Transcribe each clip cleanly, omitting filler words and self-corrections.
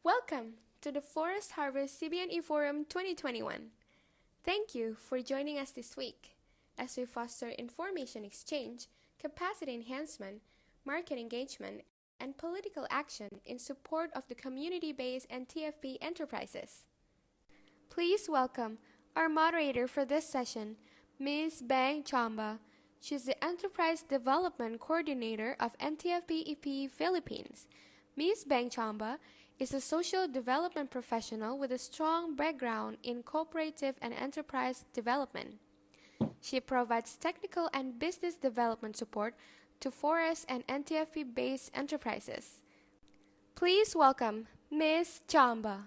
Welcome to the Forest Harvest CBNE Forum 2021. Thank you for joining us this week as we foster information exchange, capacity enhancement, market engagement, and political action in support of the community-based NTFP enterprises. Please welcome our moderator for this session, Ms. Bang Chamba. She's the Enterprise Development Coordinator of NTFP-EP Philippines. Ms. Bang Chamba is a social development professional with a strong background in cooperative and enterprise development. She provides technical and business development support to forest and NTFP-based enterprises. Please welcome Ms. Chamba.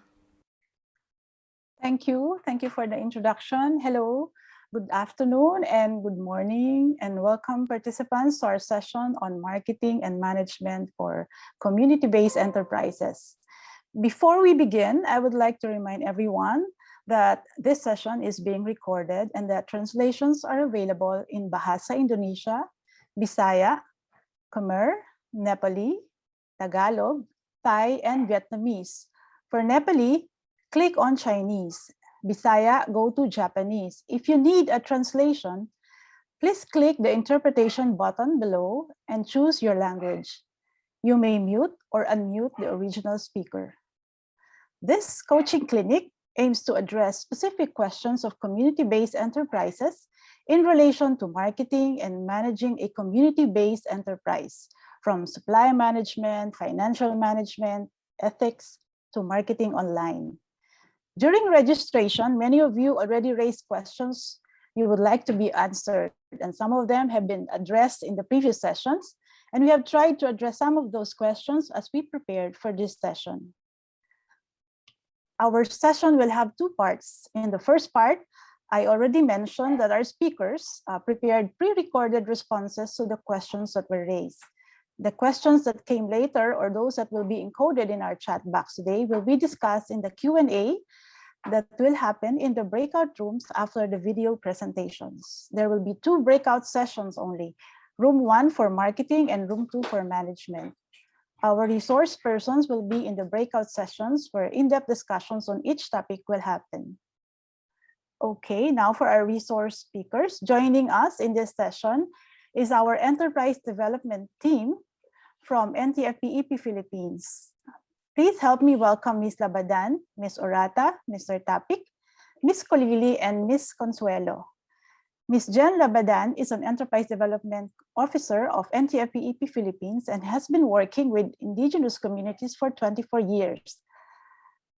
Thank you. Thank you for the introduction. Hello, good afternoon and good morning, and welcome participants to our session on marketing and management for community-based enterprises. Before we begin, I would like to remind everyone that this session is being recorded and that translations are available in Bahasa Indonesia, Bisaya, Khmer, Nepali, Tagalog, Thai, and Vietnamese. For Nepali, click on Chinese. Bisaya, go to Japanese. If you need a translation, please click the interpretation button below and choose your language. You may mute or unmute the original speaker. This coaching clinic aims to address specific questions of community-based enterprises in relation to marketing and managing a community-based enterprise, from supply management, financial management, ethics, to marketing online. During registration, many of you already raised questions you would like to be answered, and some of them have been addressed in the previous sessions, and we have tried to address some of those questions as we prepared for this session. Our session will have two parts. In the first part, I already mentioned that our speakers prepared pre-recorded responses to the questions that were raised. The questions that came later, or those that will be encoded in our chat box today, will be discussed in the Q&A that will happen in the breakout rooms after the video presentations. There will be two breakout sessions only, room 1 for marketing and room 2 for management. Our resource persons will be in the breakout sessions where in-depth discussions on each topic will happen. Okay, now for our resource speakers. Joining us in this session is our enterprise development team from NTFP-EP Philippines. Please help me welcome Ms. Labadan, Ms. Orata, Mr. Tapik, Ms. Colili, and Ms. Consuelo. Ms. Jen Labadan is an Enterprise Development Officer of NTFP-EP Philippines and has been working with indigenous communities for 24 years,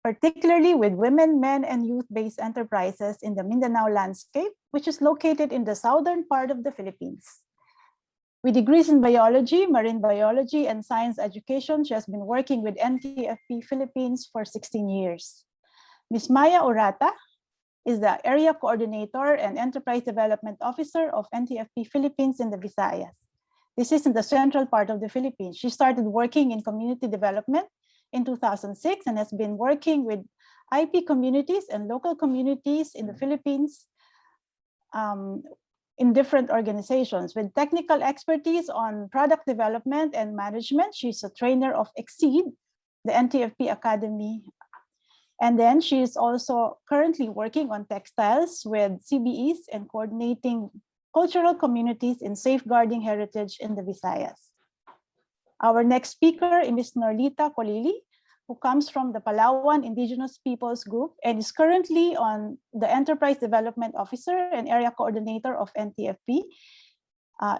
particularly with women, men, and youth-based enterprises in the Mindanao landscape, which is located in the southern part of the Philippines. With degrees in biology, marine biology, and science education, she has been working with NTFP Philippines for 16 years. Ms. Maya Orata is the Area Coordinator and Enterprise Development Officer of NTFP Philippines in the Visayas. This is in the central part of the Philippines. She started working in community development in 2006 and has been working with IP communities and local communities in the Philippines in different organizations. With technical expertise on product development and management, she's a trainer of Exceed, the NTFP Academy. And then she is also currently working on textiles with CBEs and coordinating cultural communities in safeguarding heritage in the Visayas. Our next speaker is Ms. Norlita Colili, who comes from the Palawan Indigenous Peoples Group and is currently on the Enterprise Development Officer and Area Coordinator of NTFP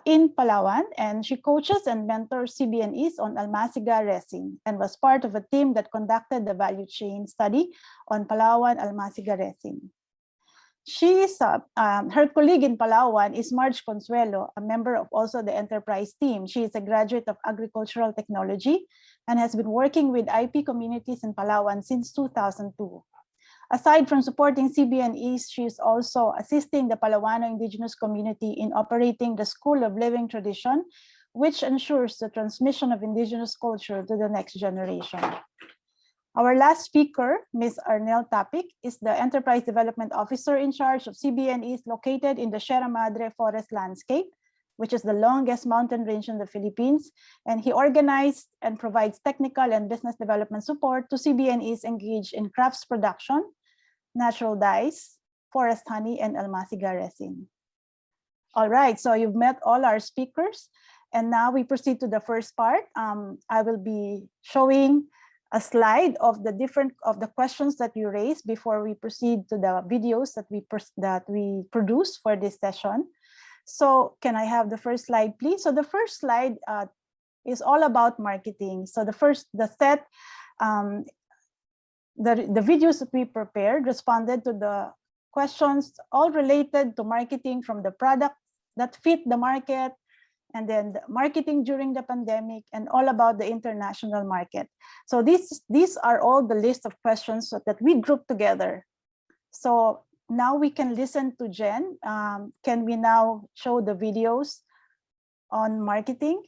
in Palawan, and she coaches and mentors CBNEs on Almasiga resin and was part of a team that conducted the value chain study on Palawan Almasiga resin. Her colleague in Palawan is Marge Consuelo, a member of also the enterprise team. She is a graduate of agricultural technology and has been working with IP communities in Palawan since 2002. Aside from supporting CBNEs, she is also assisting the Palawano indigenous community in operating the School of Living Tradition, which ensures the transmission of indigenous culture to the next generation. Our last speaker, Ms. Arnel Tapik, is the Enterprise Development Officer in charge of CBNEs located in the Sierra Madre Forest Landscape, which is the longest mountain range in the Philippines. And he organized and provides technical and business development support to CBNEs engaged in crafts production, natural dyes, forest honey, and almasiga resin. All right, so you've met all our speakers. And now we proceed to the first part. I will be showing a slide of the questions that you raised before we proceed to the videos that we produce for this session. So can I have the first slide, please? So the first slide is all about marketing. So the videos that we prepared responded to the questions all related to marketing, from the product that fit the market, and then the marketing during the pandemic, and all about the international market. So these are all the list of questions that we grouped together. So now we can listen to Jen. Can we now show the videos on marketing?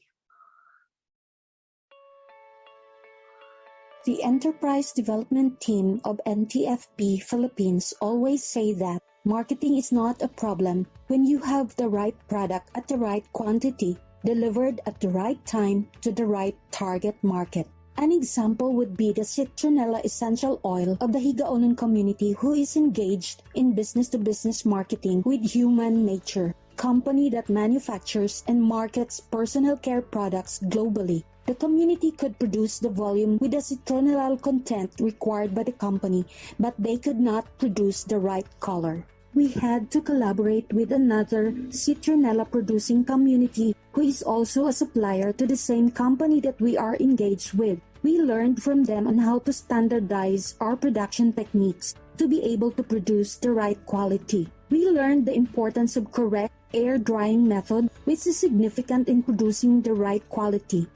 The enterprise development team of NTFP Philippines always say that marketing is not a problem when you have the right product at the right quantity, delivered at the right time to the right target market. An example would be the citronella essential oil of the Higaonon community, who is engaged in business-to-business marketing with Human Nature, company that manufactures and markets personal care products globally. The community could produce the volume with the citronellal content required by the company, but they could not produce the right color. We had to collaborate with another citronella producing community who is also a supplier to the same company that we are engaged with. We learned from them on how to standardize our production techniques to be able to produce the right quality. We learned the importance of correct air drying method, which is significant in producing the right quality.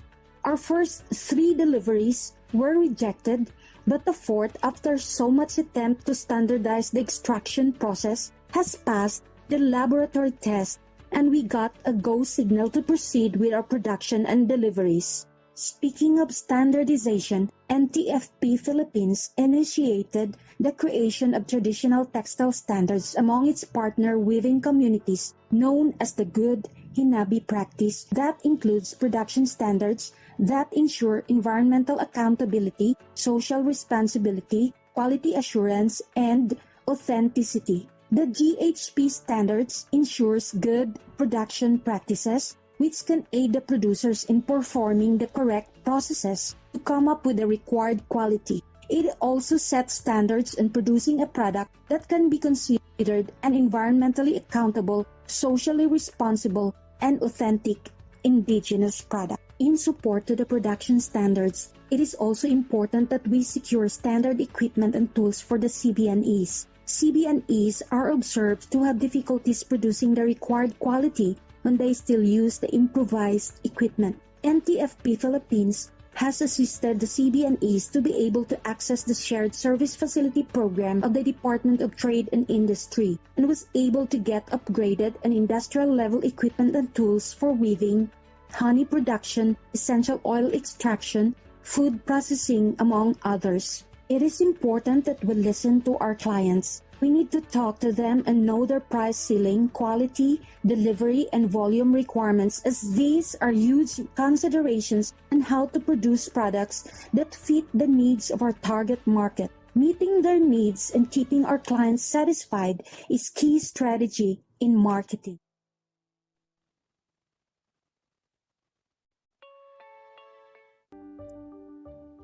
Our first 3 deliveries were rejected, but the 4th, after so much attempt to standardize the extraction process, has passed the laboratory test, and we got a go signal to proceed with our production and deliveries. Speaking of standardization, NTFP Philippines initiated the creation of traditional textile standards among its partner weaving communities, known as the Good Hinabi practice, that includes production standards that ensure environmental accountability, social responsibility, quality assurance, and authenticity. The GHP standards ensures good production practices, which can aid the producers in performing the correct processes to come up with the required quality. It also sets standards in producing a product that can be considered an environmentally accountable, socially responsible, and authentic indigenous product. In support to the production standards, it is also important that we secure standard equipment and tools for the CBNEs. CBNEs are observed to have difficulties producing the required quality when they still use the improvised equipment. NTFP Philippines has assisted the CBNEs to be able to access the Shared Service Facility Program of the Department of Trade and Industry, and was able to get upgraded and industrial-level equipment and tools for weaving, honey production, essential oil extraction, food processing, among others. It is important that we listen to our clients. We need to talk to them and know their price ceiling, quality, delivery, and volume requirements, as these are huge considerations on how to produce products that fit the needs of our target market. Meeting their needs and keeping our clients satisfied is key strategy in marketing.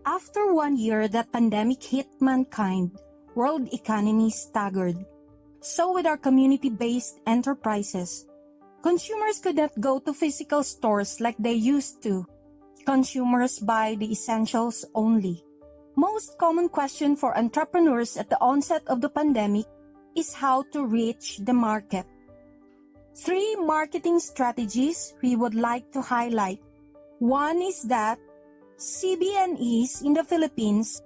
After 1 year that pandemic hit mankind, world economy staggered. So with our community-based enterprises, consumers could not go to physical stores like they used to. Consumers buy the essentials only. Most common question for entrepreneurs at the onset of the pandemic is how to reach the market. 3 marketing strategies we would like to highlight. One is that CBNEs in the Philippines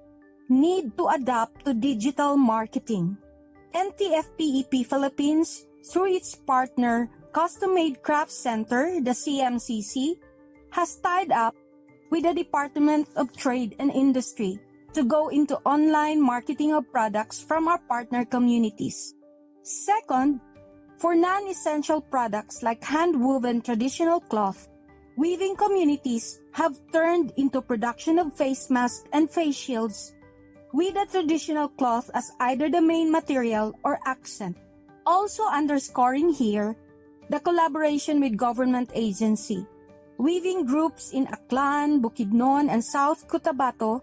need to adapt to digital marketing. NTFP-EP Philippines, through its partner Custom Made Craft Center, the CMCC, has tied up with the Department of Trade and Industry to go into online marketing of products from our partner communities. Second, For non-essential products like hand-woven traditional cloth, weaving communities have turned into production of face masks and face shields with the traditional cloth as either the main material or accent. Also underscoring here the collaboration with government agency. Weaving groups in Aklan, Bukidnon, and South Cotabato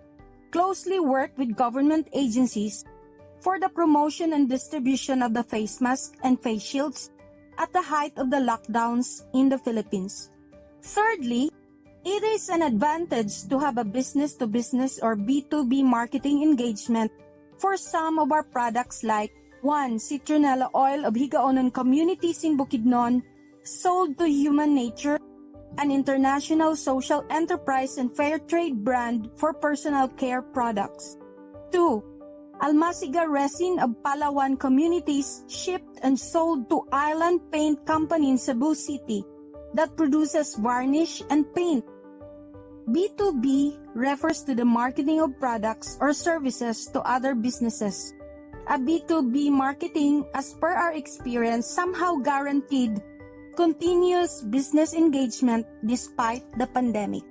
closely work with government agencies for the promotion and distribution of the face mask and face shields at the height of the lockdowns in the Philippines. Thirdly, it is an advantage to have a business-to-business or B2B marketing engagement for some of our products like 1. Citronella oil of Higaonon communities in Bukidnon, sold to Human Nature, an international social enterprise and fair trade brand for personal care products. 2. Almasiga resin of Palawan communities, shipped and sold to Island Paint Company in Cebu City that produces varnish and paint. B2B refers to the marketing of products or services to other businesses. A B2B marketing, as per our experience, somehow guaranteed continuous business engagement despite the pandemic.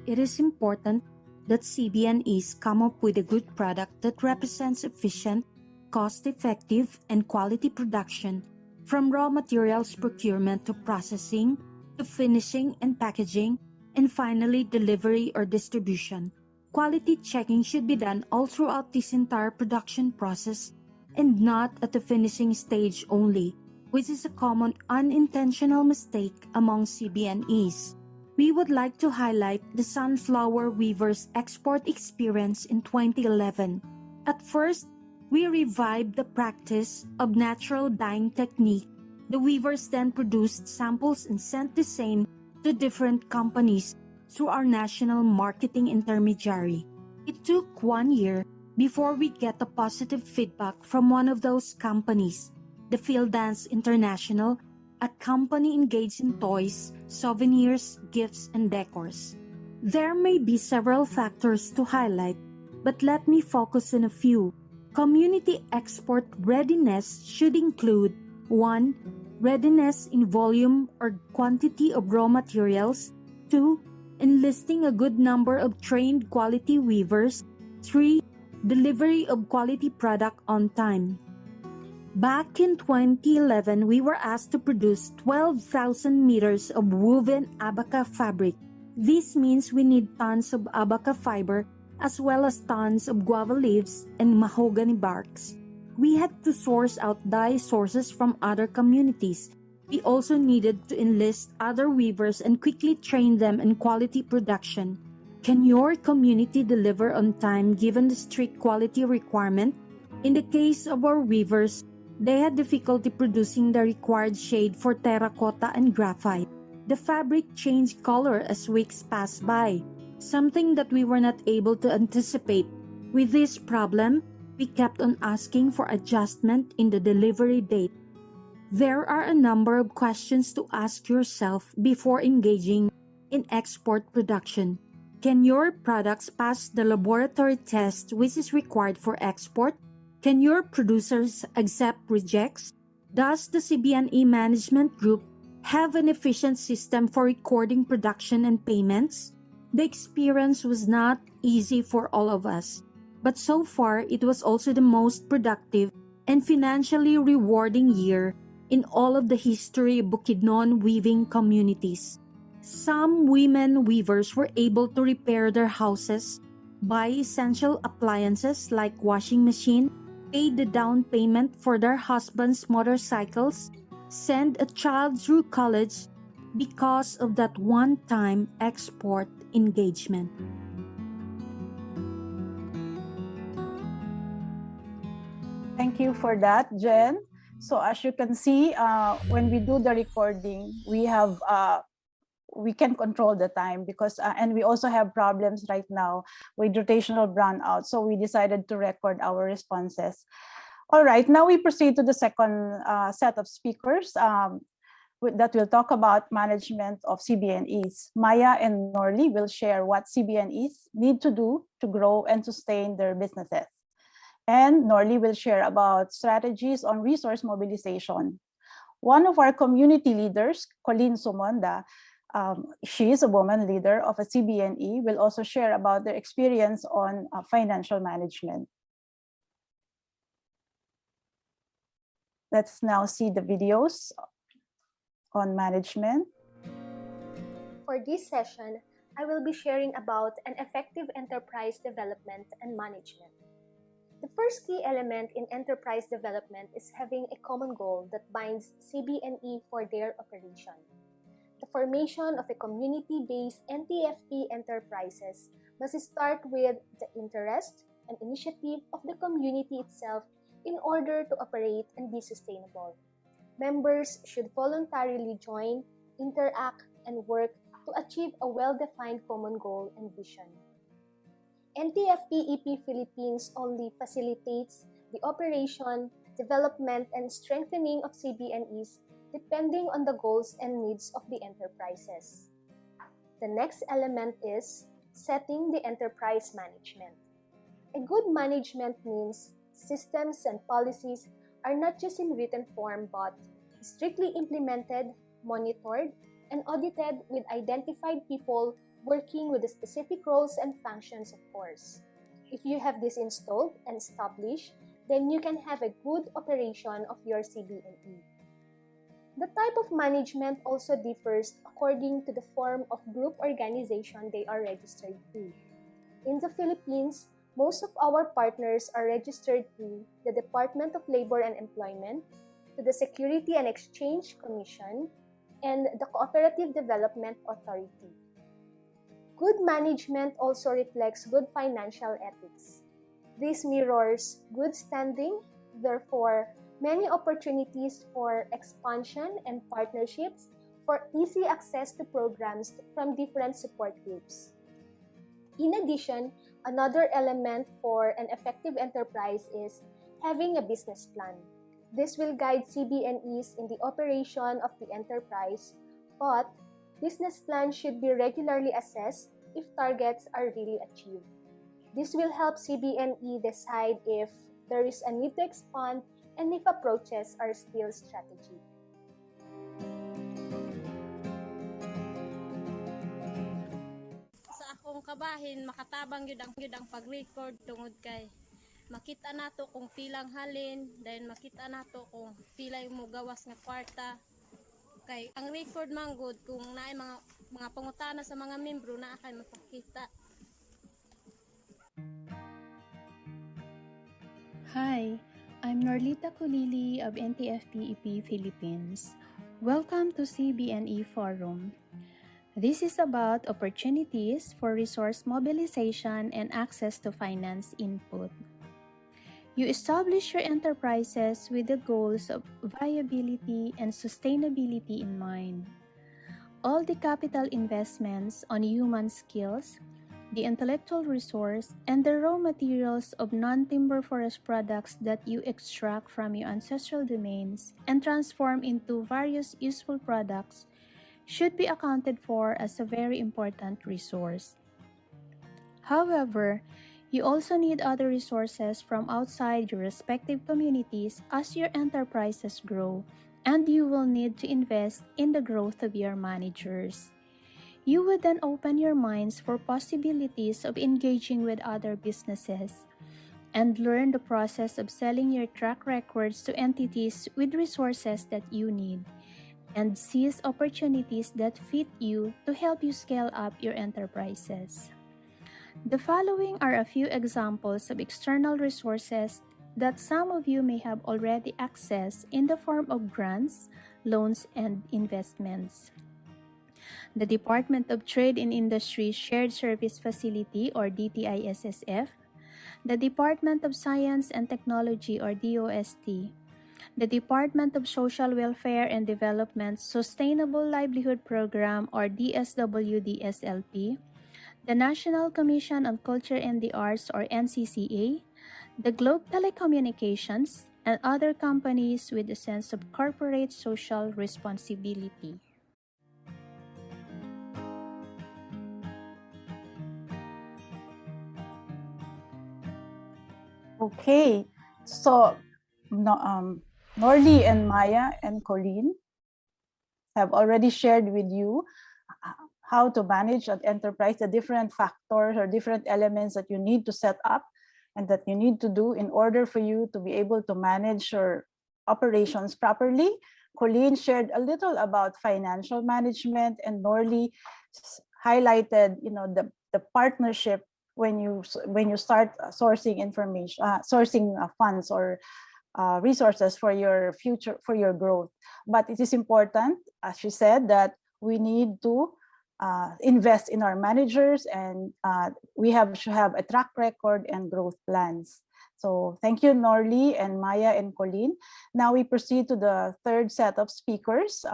It is important that CBNEs come up with a good product that represents efficient, cost-effective, and quality production, from raw materials procurement to processing, to finishing and packaging, and finally delivery or distribution. Quality checking should be done all throughout this entire production process and not at the finishing stage only, which is a common unintentional mistake among CBNEs. We would like to highlight the Sunflower Weavers export experience in 2011. At first, we revived the practice of natural dyeing technique. The weavers then produced samples and sent the same to different companies through our national marketing intermediary. It took 1 year before we get a positive feedback from one of those companies, the Field Dance International, a company engaged in toys, souvenirs, gifts, and decors. There may be several factors to highlight, but let me focus on a few. Community export readiness should include 1. Readiness in volume or quantity of raw materials. 2. Enlisting a good number of trained quality weavers. 3. Delivery of quality product on time. Back in 2011, we were asked to produce 12,000 meters of woven abaca fabric. This means we need tons of abaca fiber as well as tons of guava leaves and mahogany barks. We had to source out dye sources from other communities. We also needed to enlist other weavers and quickly train them in quality production. Can your community deliver on time given the strict quality requirement? In the case of our weavers, they had difficulty producing the required shade for terracotta and graphite. The fabric changed color as weeks passed by, something that we were not able to anticipate. With this problem, we kept on asking for adjustment in the delivery date. There are a number of questions to ask yourself before engaging in export production. Can your products pass the laboratory test which is required for export? Can your producers accept rejects? Does the CBNE management group have an efficient system for recording production and payments? The experience was not easy for all of us, but so far it was also the most productive and financially rewarding year in all of the history of Bukidnon weaving communities. Some women weavers were able to repair their houses, buy essential appliances like washing machine, pay the down payment for their husbands' motorcycles, send a child through college because of that one-time export engagement. Thank you for that, Jen. So as you can see, when we do the recording, we can control the time because, and we also have problems right now with rotational brownout. So we decided to record our responses. All right, now we proceed to the second set of speakers. that will talk about management of CBNEs. Maya and Norly will share what CBNEs need to do to grow and sustain their businesses. And Norly will share about strategies on resource mobilization. One of our community leaders, Colleen Sumonda, she is a woman leader of a CBNE, will also share about their experience on financial management. Let's now see the videos on management. For this session, I will be sharing about an effective enterprise development and management. The first key element in enterprise development is having a common goal that binds CBNE for their operation. The formation of a community-based NTFP enterprises must start with the interest and initiative of the community itself in order to operate and be sustainable. Members should voluntarily join, interact, and work to achieve a well-defined common goal and vision. NTFP-EP Philippines only facilitates the operation, development, and strengthening of CBNEs depending on the goals and needs of the enterprises. The next element is setting the enterprise management. A good management means systems and policies are not just in written form but strictly implemented, monitored, and audited with identified people working with the specific roles and functions, of course. If you have this installed and established, then you can have a good operation of your CBNE. The type of management also differs according to the form of group organization they are registered to. In the Philippines, most of our partners are registered to the Department of Labor and Employment, to the Security and Exchange Commission, and the Cooperative Development Authority. Good management also reflects good financial ethics. This mirrors good standing, therefore, many opportunities for expansion and partnerships for easy access to programs from different support groups. In addition, another element for an effective enterprise is having a business plan. This will guide CBNEs in the operation of the enterprise, but business plans should be regularly assessed if targets are really achieved. This will help CBNE decide if there is a need to expand and if approaches are still strategic. Sa akong kabahin, makatabang yun ang pag-record tungod kay makita nato kung pilang halin, then makita nato kung pila yung gawas nga kwarta. Kay ang record man good kung naay mga pangutana sa mga membro na kay mapakita. Hi, I'm Norlita Kulili of NTFP-EP Philippines. Welcome to CBNE Forum. This is about opportunities for resource mobilization and access to finance input. You establish your enterprises with the goals of viability and sustainability in mind. All the capital investments on human skills, the intellectual resource, and the raw materials of non-timber forest products that you extract from your ancestral domains and transform into various useful products should be accounted for as a very important resource. However, you also need other resources from outside your respective communities as your enterprises grow, and you will need to invest in the growth of your managers. You would then open your minds for possibilities of engaging with other businesses and learn the process of selling your track records to entities with resources that you need, and seize opportunities that fit you to help you scale up your enterprises. The following are a few examples of external resources that some of you may have already accessed in the form of grants, loans, and investments. The Department of Trade and Industry Shared Service Facility or DTISSF, the Department of Science and Technology or DOST, the Department of Social Welfare and Development Sustainable Livelihood Program or DSWD-SLP, the National Commission on Culture and the Arts or NCCA, the Globe Telecommunications, and other companies with a sense of corporate social responsibility. Okay, so Norly and Maya and Colleen have already shared with you how to manage an enterprise, the different factors or different elements that you need to set up and that you need to do in order for you to be able to manage your operations properly. Colleen shared a little about financial management, and Norly highlighted, the partnership when you start sourcing information, sourcing funds or resources for your future, for your growth. But it is important, as she said, that we need to invest in our managers, and we should have a track record and growth plans. So thank you, Norly and Maya and Colleen. Now we proceed to the third set of speakers,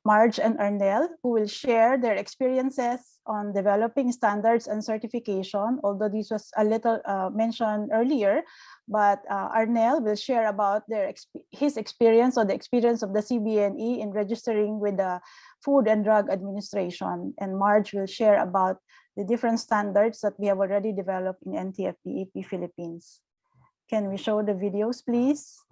Marge and Arnel, who will share their experiences on developing standards and certification, although this was a little mentioned earlier, but Arnel will share about his experience or the experience of the CBNE in registering with the Food and Drug Administration, and Marge will share about the different standards that we have already developed in NTFP-EP Philippines. Can we show the videos, please?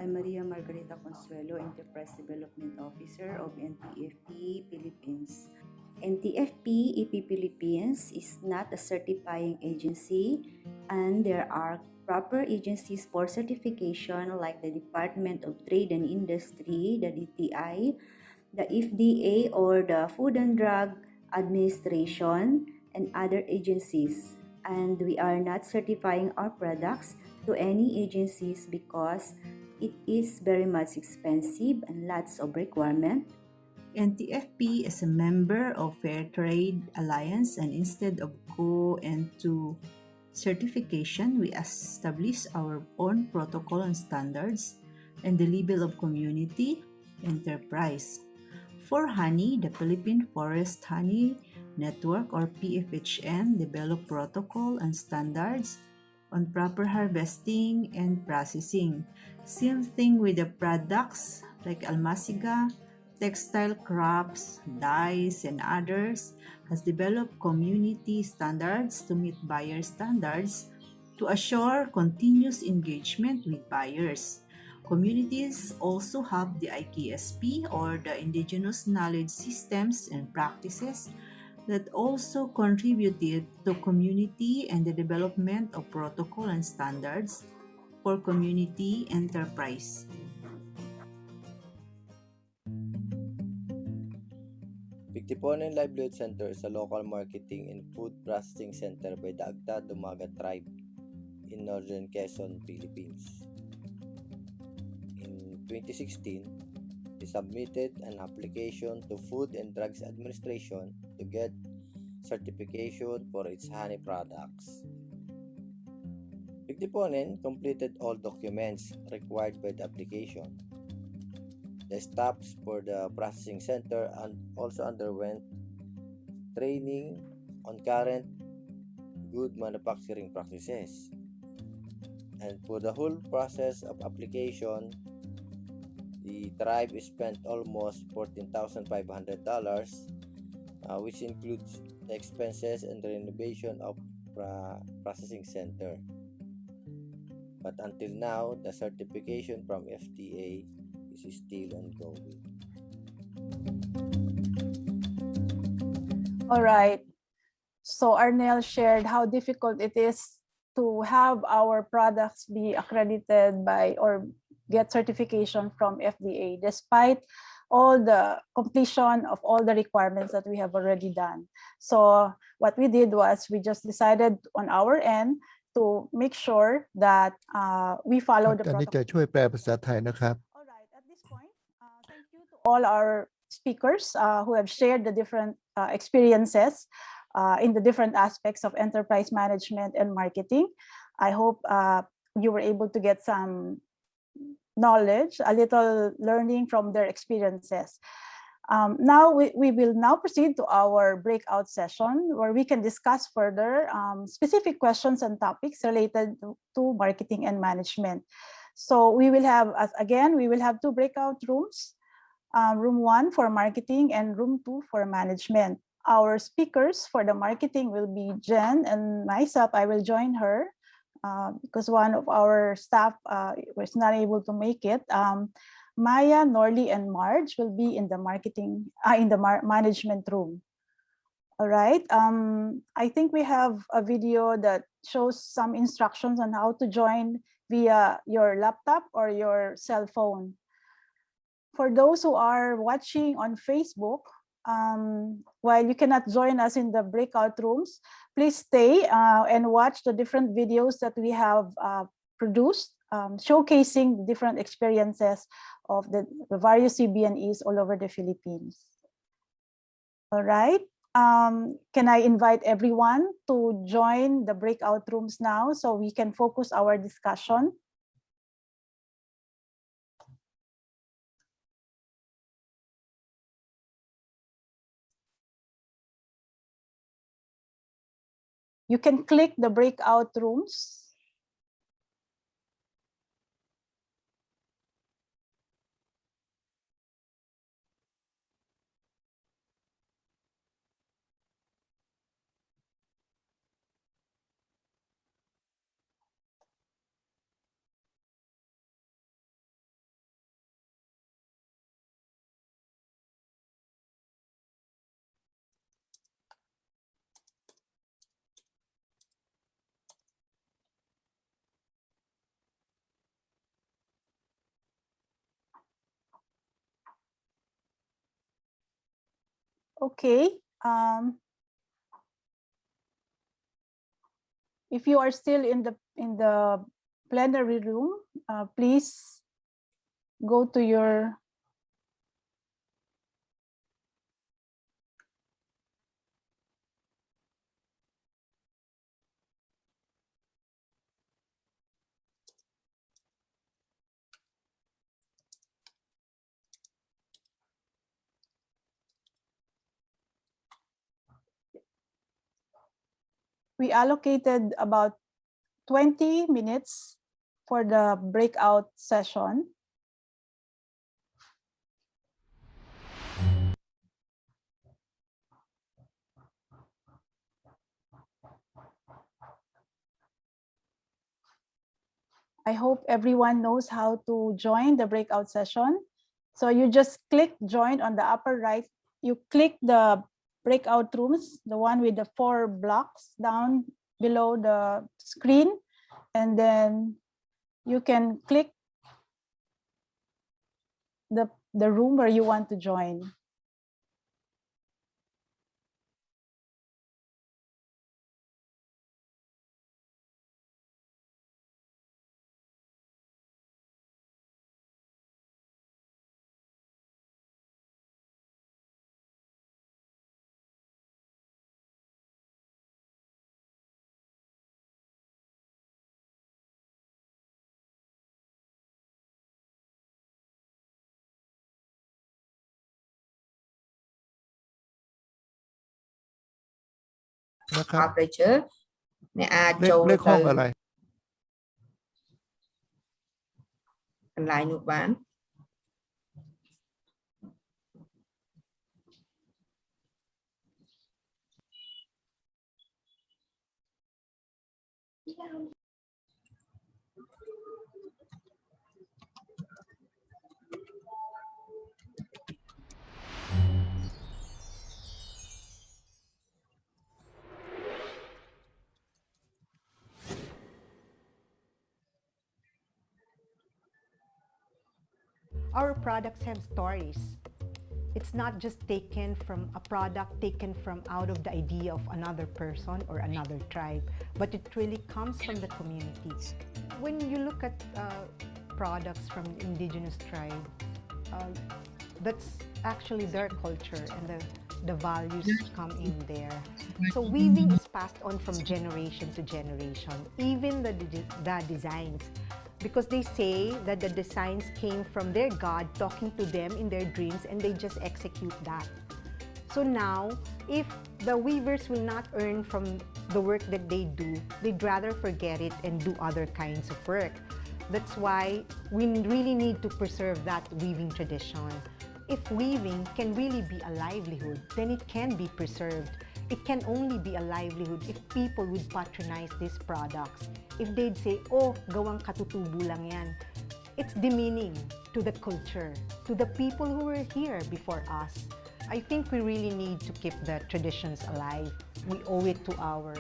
I'm Maria Margarita Consuelo, Enterprise Development Officer of NTFP Philippines. NTFP-EP Philippines is not a certifying agency, and there are proper agencies for certification like the Department of Trade and Industry, the DTI, the FDA or the Food and Drug Administration, and other agencies. And we are not certifying our products to any agencies because it is very much expensive and lots of requirement. NTFP is a member of Fair Trade Alliance, and instead of go into certification, we establish our own protocol and standards and the level of community enterprise. For honey, the Philippine Forest Honey Network or PFHN develop protocol and standards on proper harvesting and processing. Same thing with the products like almasiga, textile crops, dyes, and others has developed community standards to meet buyer standards to assure continuous engagement with buyers. Communities also have the IKSP or the Indigenous Knowledge Systems and Practices that also contributed to community and the development of protocol and standards for community enterprise. Pigtiponen Livelihood Center is a local marketing and food processing center by the Agta-Dumaga tribe in northern Quezon, Philippines. In 2016, they submitted an application to Food and Drugs Administration to get certification for its honey products. Pigtiponen completed all documents required by the application. The staffs for the processing center and also underwent training on current good manufacturing practices. And for the whole process of application, the tribe spent almost $14,500, which includes the expenses and the renovation of processing center. But until now, the certification from FDA is still ongoing. All right. So Arnel shared how difficult it is to have our products be accredited by or get certification from FDA, despite all the completion of all the requirements that we have already done. So what we did was we just decided on our end to make sure that we follow the อันนี้ protocol. จะช่วยแปลภาษาไทยนะครับ All right, at this point, thank you to all our speakers who have shared the different experiences in the different aspects of enterprise management and marketing. I hope you were able to get some knowledge, a little learning from their experiences. Now we will now proceed to our breakout session where we can discuss further specific questions and topics related to marketing and management. So we will have, again, we will have two breakout rooms, room 1 for marketing and room 2 for management. Our speakers for the marketing will be Jen and myself. I will join her because one of our staff was not able to make it. Maya, Norley, and Marge will be in the management room. All right. I think we have a video that shows some instructions on how to join via your laptop or your cell phone. For those who are watching on Facebook, while you cannot join us in the breakout rooms, please stay and watch the different videos that we have produced, showcasing different experiences of the various CBNEs all over the Philippines. All right. Can I invite everyone to join the breakout rooms now so we can focus our discussion? You can click the breakout rooms. Okay. If you are still in the plenary room, please go to your we allocated about 20 minutes for the breakout session. I hope everyone knows how to join the breakout session. So you just click join on the upper right. You click the breakout rooms, the one with the 4 blocks down below the screen, and then you can click the room where you want to join. Operator អ្នកអាច เลข ចូល เลขห้ ទៅ องอะไร កន្លែងនោះបាន Our products have stories. It's not just taken from a product taken from out of the idea of another person or another tribe, but it really comes from the community. When you look at products from indigenous tribes, that's actually their culture and the values come in there. So weaving is passed on from generation to generation. Even the designs because they say that the designs came from their God talking to them in their dreams, and they just execute that. So now, if the weavers will not earn from the work that they do, they'd rather forget it and do other kinds of work. That's why we really need to preserve that weaving tradition. If weaving can really be a livelihood, then it can be preserved. It can only be a livelihood if people would patronize these products. If they'd say, oh, gawang katutubo lang yan. It's demeaning to the culture, to the people who were here before us. I think we really need to keep the traditions alive. We owe it to our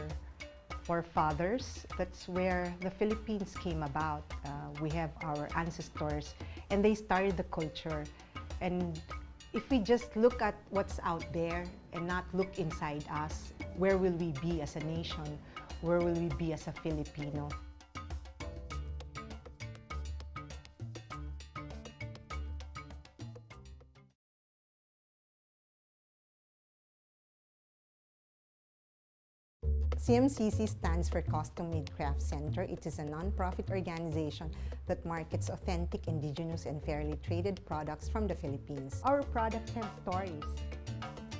forefathers. That's where the Philippines came about. We have our ancestors, and they started the culture. And if we just look at what's out there and not look inside us, where will we be as a nation? Where will we be as a Filipino? CMCC stands for Custom Made Craft Center. It is a non-profit organization that markets authentic, indigenous, and fairly traded products from the Philippines. Our products have stories.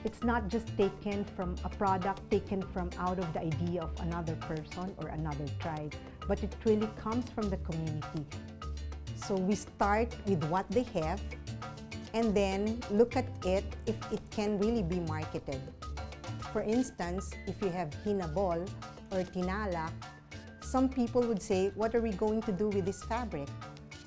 It's not just taken from a product taken from out of the idea of another person or another tribe, but it really comes from the community. So we start with what they have and then look at it if it can really be marketed. For instance, if you have hinabol or tinalak, some people would say, what are we going to do with this fabric?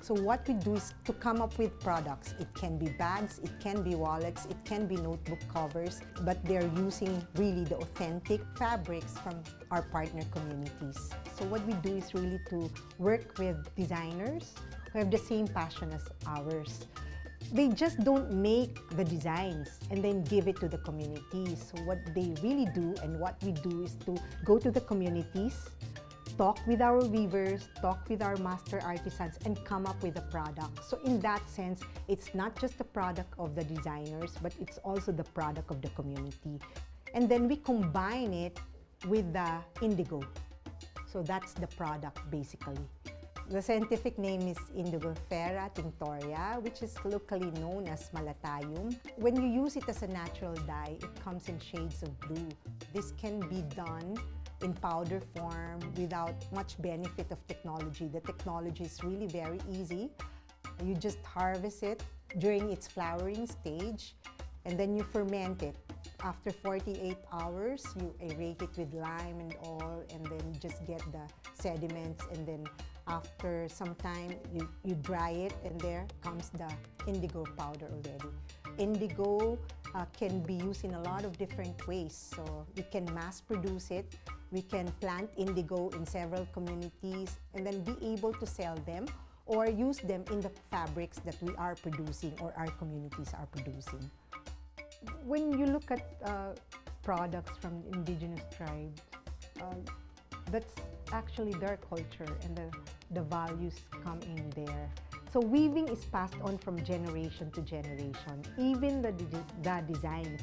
So what we do is to come up with products. It can be bags, it can be wallets, it can be notebook covers, but they're using really the authentic fabrics from our partner communities. So what we do is really to work with designers who have the same passion as ours. They just don't make the designs and then give it to the communities. So what they really do and what we do is to go to the communities, talk with our weavers, talk with our master artisans, and come up with a product. So in that sense, it's not just the product of the designers, but it's also the product of the community. And then we combine it with the indigo. So that's the product basically. The scientific name is Indigofera tinctoria, which is locally known as malatayum. When you use it as a natural dye, it comes in shades of blue. This can be done in powder form without much benefit of technology. The technology is really very easy. You just harvest it during its flowering stage, and then you ferment it. After 48 hours, you aerate it with lime and all, and then just get the sediments, and then after some time, you dry it, and there comes the indigo powder already. Indigo can be used in a lot of different ways. So we can mass produce it, we can plant indigo in several communities, and then be able to sell them or use them in the fabrics that we are producing or our communities are producing. When you look at products from indigenous tribes, that's actually their culture, and the values come in there. So weaving is passed on from generation to generation, even the designs,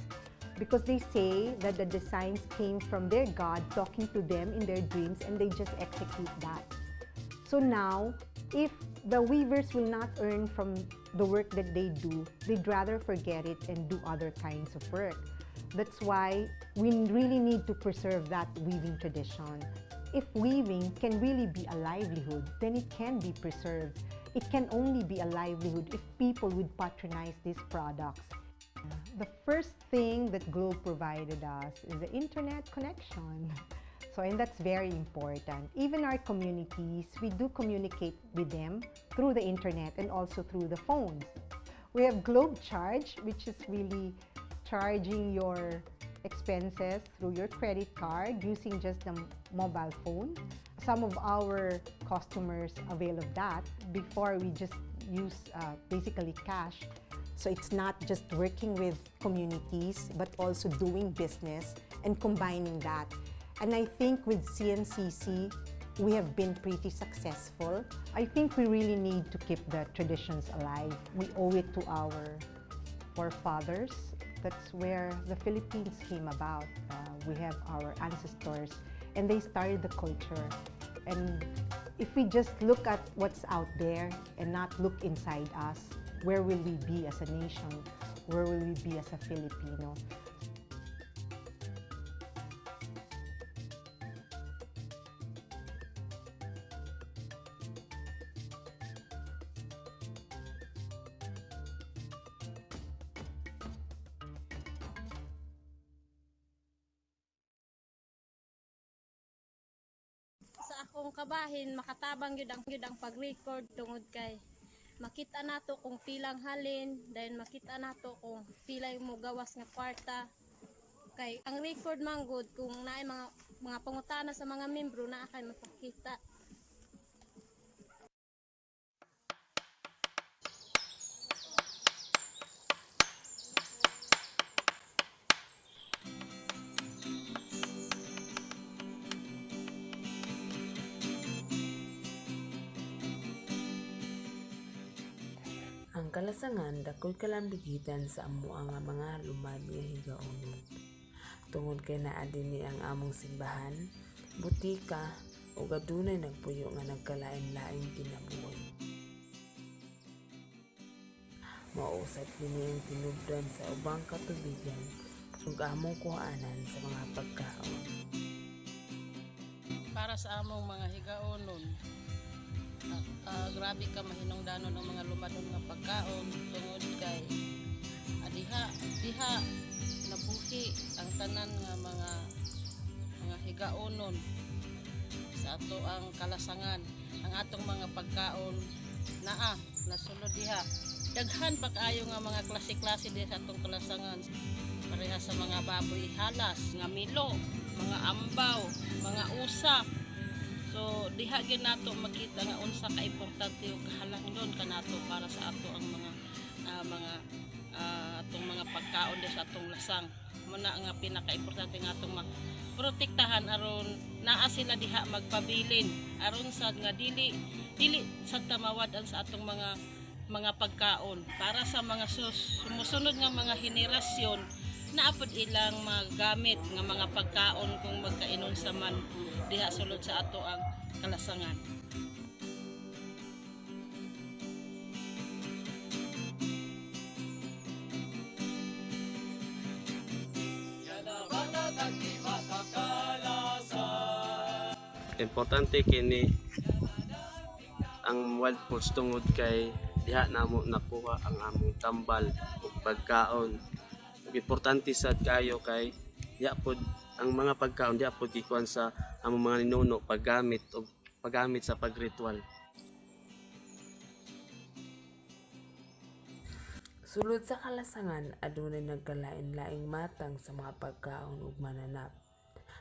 because they say that the designs came from their God talking to them in their dreams, and they just execute that. So now, if the weavers will not earn from the work that they do, they'd rather forget it and do other kinds of work. That's why we really need to preserve that weaving tradition. If weaving can really be a livelihood, then it can be preserved. It can only be a livelihood if people would patronize these products. The first thing that Globe provided us is the internet connection. And that's very important. Even our communities, we do communicate with them through the internet and also through the phones. We have Globe Charge, which is really charging your expenses through your credit card using just the mobile phone. Some of our customers avail of that. Before, we just use basically cash. So it's not just working with communities, but also doing business and combining that. And I think with CMCC, we have been pretty successful. I think we really need to keep the traditions alive. We owe it to our forefathers. That's where the Philippines came about. We have our ancestors, and they started the culture. And If we just look at what's out there and not look inside us, where will we be as a nation? Where will we be as a Filipino? Sa akong kabahin makatabang gyud ang pag-record tungod kay makita nato kung pilang halin, then makita nato kung pila yung mo gawas nga kwarta. Kay ang record man good kung naay mga pangutana sa mga membro na kay mapakita. Ang kalasangan dakoy kalambigitan sa amo ang mga lumad nga higaonon. Tungod kay naa dinhi ang among simbahan, butika ug adunay nagpuyo nga nagkalain-laing kinabuhi. Mausap dinhi ang tinubdan sa ubang katubigan ug among kuhaanan sa mga pagkaon. Para sa among mga higaonon, grabe ka mahinungdanon ang mga lumadon nga pagkaon tungod kay diha nabuhi ang tanan nga mga higaonon sa ato ang kalasangan. Ang atong mga pagkaon nasulod diha. Daghan pa kaayo nga mga klase-klase diha sa atong kalasangan. Pareha sa mga baboy halas, nga milo, mga ambaw, mga usa. So diha gyud nato makita nga unsa ka importante ug kahalangdon kanato para sa ato ang mga atong mga pagkaon sa atong lasang. Muna nga pinaka-importante nga atong protektahan aron naa sila diha magpabilin aron sad nga dili sa tamawadan sa atong mga pagkaon para sa mga sumusunod nga mga henerasyon naapod ilang magamit nga mga pagkaon kung magkainon sa man diha sulod sa ato ang kalasangan. Importante kini ang wild foods tungod kay diha namo nakuha ang among tambal ug pagkaon. Importante sad kayo kay diha pod ang mga pagkaon diha pod gikuan sa among mga ninuno paggamit sa pagritual. Sulod sa kalasangan, adunay nagkalain-laing matang sa mga pagkaon ug mananap.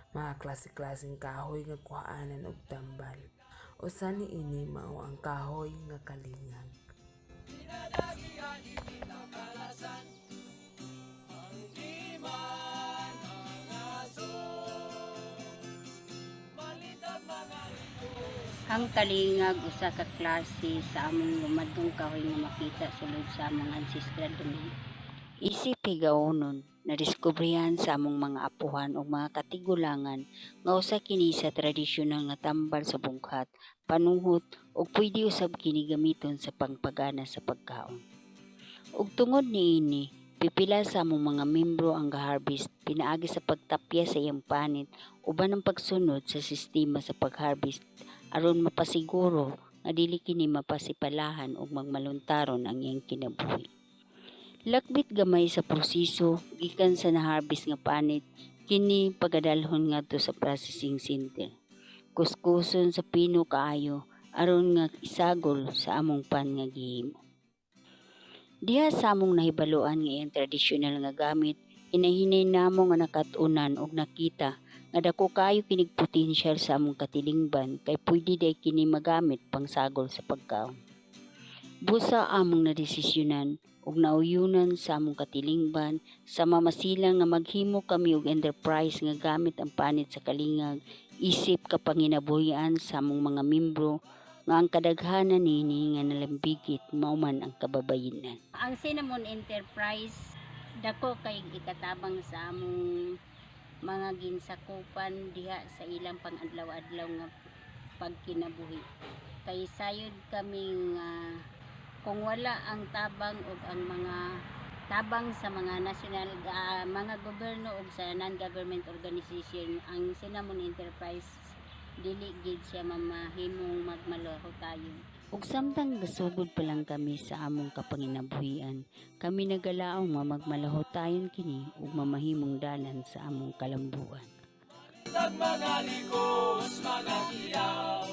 Mga klase-klaseng kahoy nga kuhaanan og tambal. Usa niini mao ang kahoy nga kalingag. Ang kalingag usa ka klase sa among lumadong kahoy nga makita sulod sa among ancestral dumi. Isip higaonon nadiskubrihan sa among mga apuhan o mga katigulangan nga usa kini sa tradisyonal nga tambal sa bungkat, panuhot ug pwede usab kini gamiton sa pangpagana sa pagkaon. Ug tungod niini, pipila sa among mga membro ang ga-harvest pinaagi sa pagtapya sa iyang panit uban ang pagsunod sa sistema sa pag-harvest aron mapasiguro nga dili kini mapasipalahan ug magmaluntaron ang iyang kinabuhi. Lakbit gamay sa proseso gikan sa na-harvest nga panit kini pagadalhon ngadto sa processing center. Kuskuson sa pino kaayo aron nga isagol sa among pan nga gihimo. Diha sa among nahibaluan nga iyang tradisyonal nga gamit, hinahinay namo nga nakat-unan ug nakita nga dako kaayo kinig potensyal sa among katilingban kay pwede day kini magamit pangsagol sa pagkaon. Busa among nadesisyonan ug nauyunan sa among katilingban sa mamasilang nga maghimo kami og enterprise nga gamit ang panit sa kalingag isip kapanginabuhian sa among mga membro nga ang kadaghanan nini nga nalambigit mao man ang kababayenan. Ang Cinnamon Enterprise dako kay ikatabang sa among mga ginsakupan diha sa ilang pang-adlaw-adlaw nga pagkinabuhi. Kay sayod kaming kung wala ang tabang o ang mga tabang sa mga national mga gobyerno o sa non-government organization, ang Cinnamon Enterprise dili gid siya mamahimong magmalaho tayo. Ug samtang gasugod pa lang kami sa among kapanginabuhian, kami nagalaong mamagmalaho tayon kini ug mamahimong dalan sa among kalambuan. Mga likos, mga kiyaw,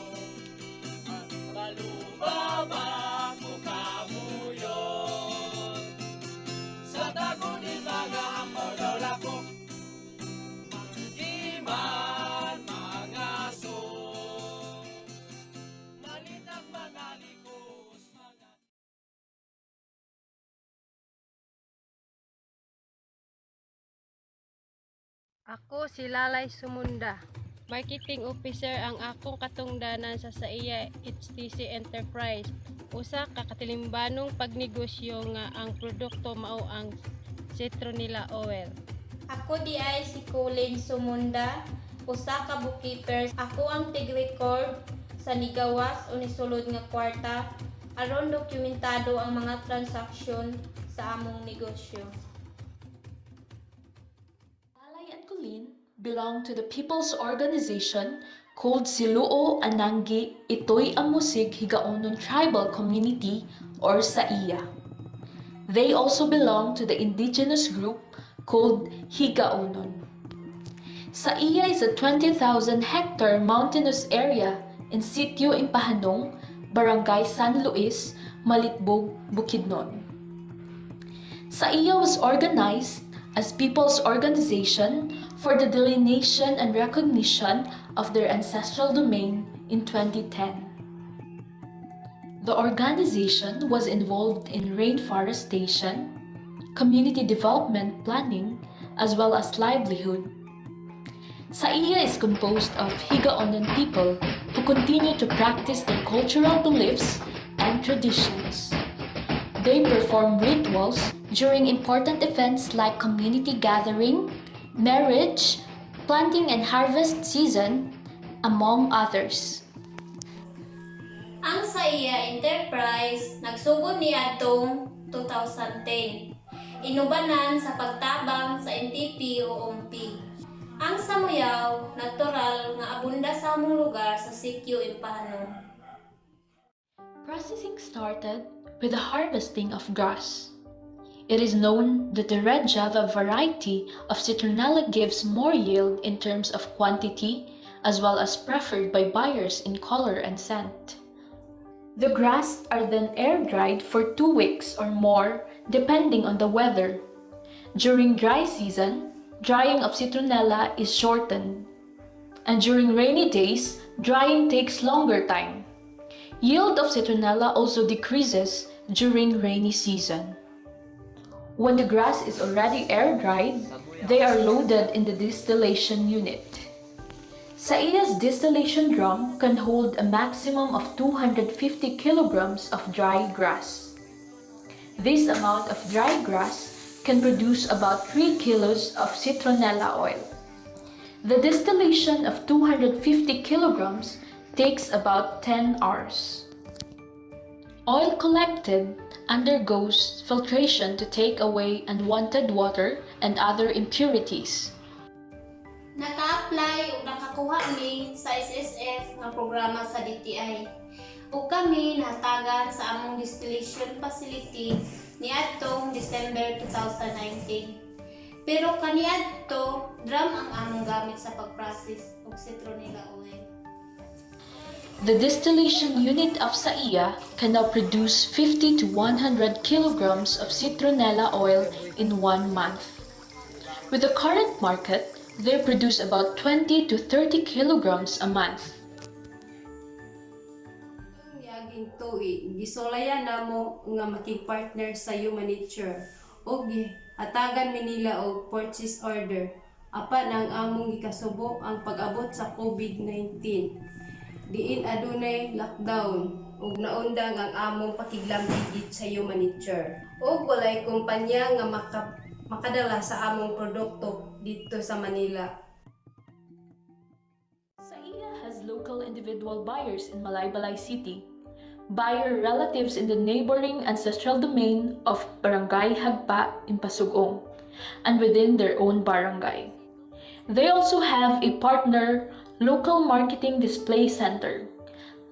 malumaba ko kamuyon, sa tagunin mga ampaw lako, iman mga so, nalitag mga likos, mga... Ako si Lalay Sumunda. Marketing Officer ang akong katungdanan sa iya HTC Enterprise. Usa ka katilimbanong pagnegosyo nga ang produkto mao ang citronella oil. Ako di ay si Colin Sumunda, usa ka bookkeeper. Ako ang tig-record sa nigawas o nisulod nga kwarta aron dokumentado ang mga transaksyon sa among negosyo. Belong to the people's organization called Siluo Anangi Itoy Amusig Higaonon Tribal Community or SAIA. They also belong to the indigenous group called Higaonon. SAIA is a 20,000-hectare mountainous area in Sitio Impahanong, Barangay San Luis, Malitbog, Bukidnon. SAIA was organized as people's organization for the delineation and recognition of their ancestral domain in 2010. The organization was involved in rainforestation, community development planning, as well as livelihood. SAIA is composed of Higaonon people who continue to practice their cultural beliefs and traditions. They perform rituals during important events like community gathering, marriage, planting and harvest season, among others. Ang SAIA Enterprise nagsugod niadtong 2010. Inubanan sa pagtabang sa NTFP-EP. Ang samuyaw, natural nga abunda sa among lugar sa Sitio Impahanong. Processing started with the harvesting of grass. It is known that the red Java variety of citronella gives more yield in terms of quantity as well as preferred by buyers in color and scent. The grass are then air-dried for 2 weeks or more depending on the weather. During dry season, drying of citronella is shortened. And during rainy days, drying takes longer time. Yield of citronella also decreases during rainy season. When the grass is already air-dried, they are loaded in the distillation unit. SAIA's distillation drum can hold a maximum of 250 kilograms of dry grass. This amount of dry grass can produce about 3 kilos of citronella oil. The distillation of 250 kilograms takes about 10 hours. Oil collected undergoes filtration to take away unwanted water and other impurities. Naka-apply o nakakuha mi sa SSF nga programa sa DTI. Ug kami nahatagan sa among distillation facility niadtong December 2019. Pero kaniadto drum ang among gamit sa pag-process og citronella oil. The distillation unit of SAIA can now produce 50 to 100 kilograms of citronella oil in 1 month. With the current market, they produce about 20 to 30 kilograms a month. Yaging tuig, gisulayan namo nga makig-partner sa Humanitarian og hatagan mi nila og purchase order apan ang among gikasubo ang pag-abot sa COVID-19. Diin adunay lockdown ug naundang ang among pakiglambigit sa Humanitarian. Ug walay kumpanya nga makadala sa among produkto dito sa Manila. SAIA has local individual buyers in Malaybalay City, buyer relatives in the neighboring ancestral domain of Barangay Hagpa in Pasugong, and within their own barangay. They also have a partner local marketing display center,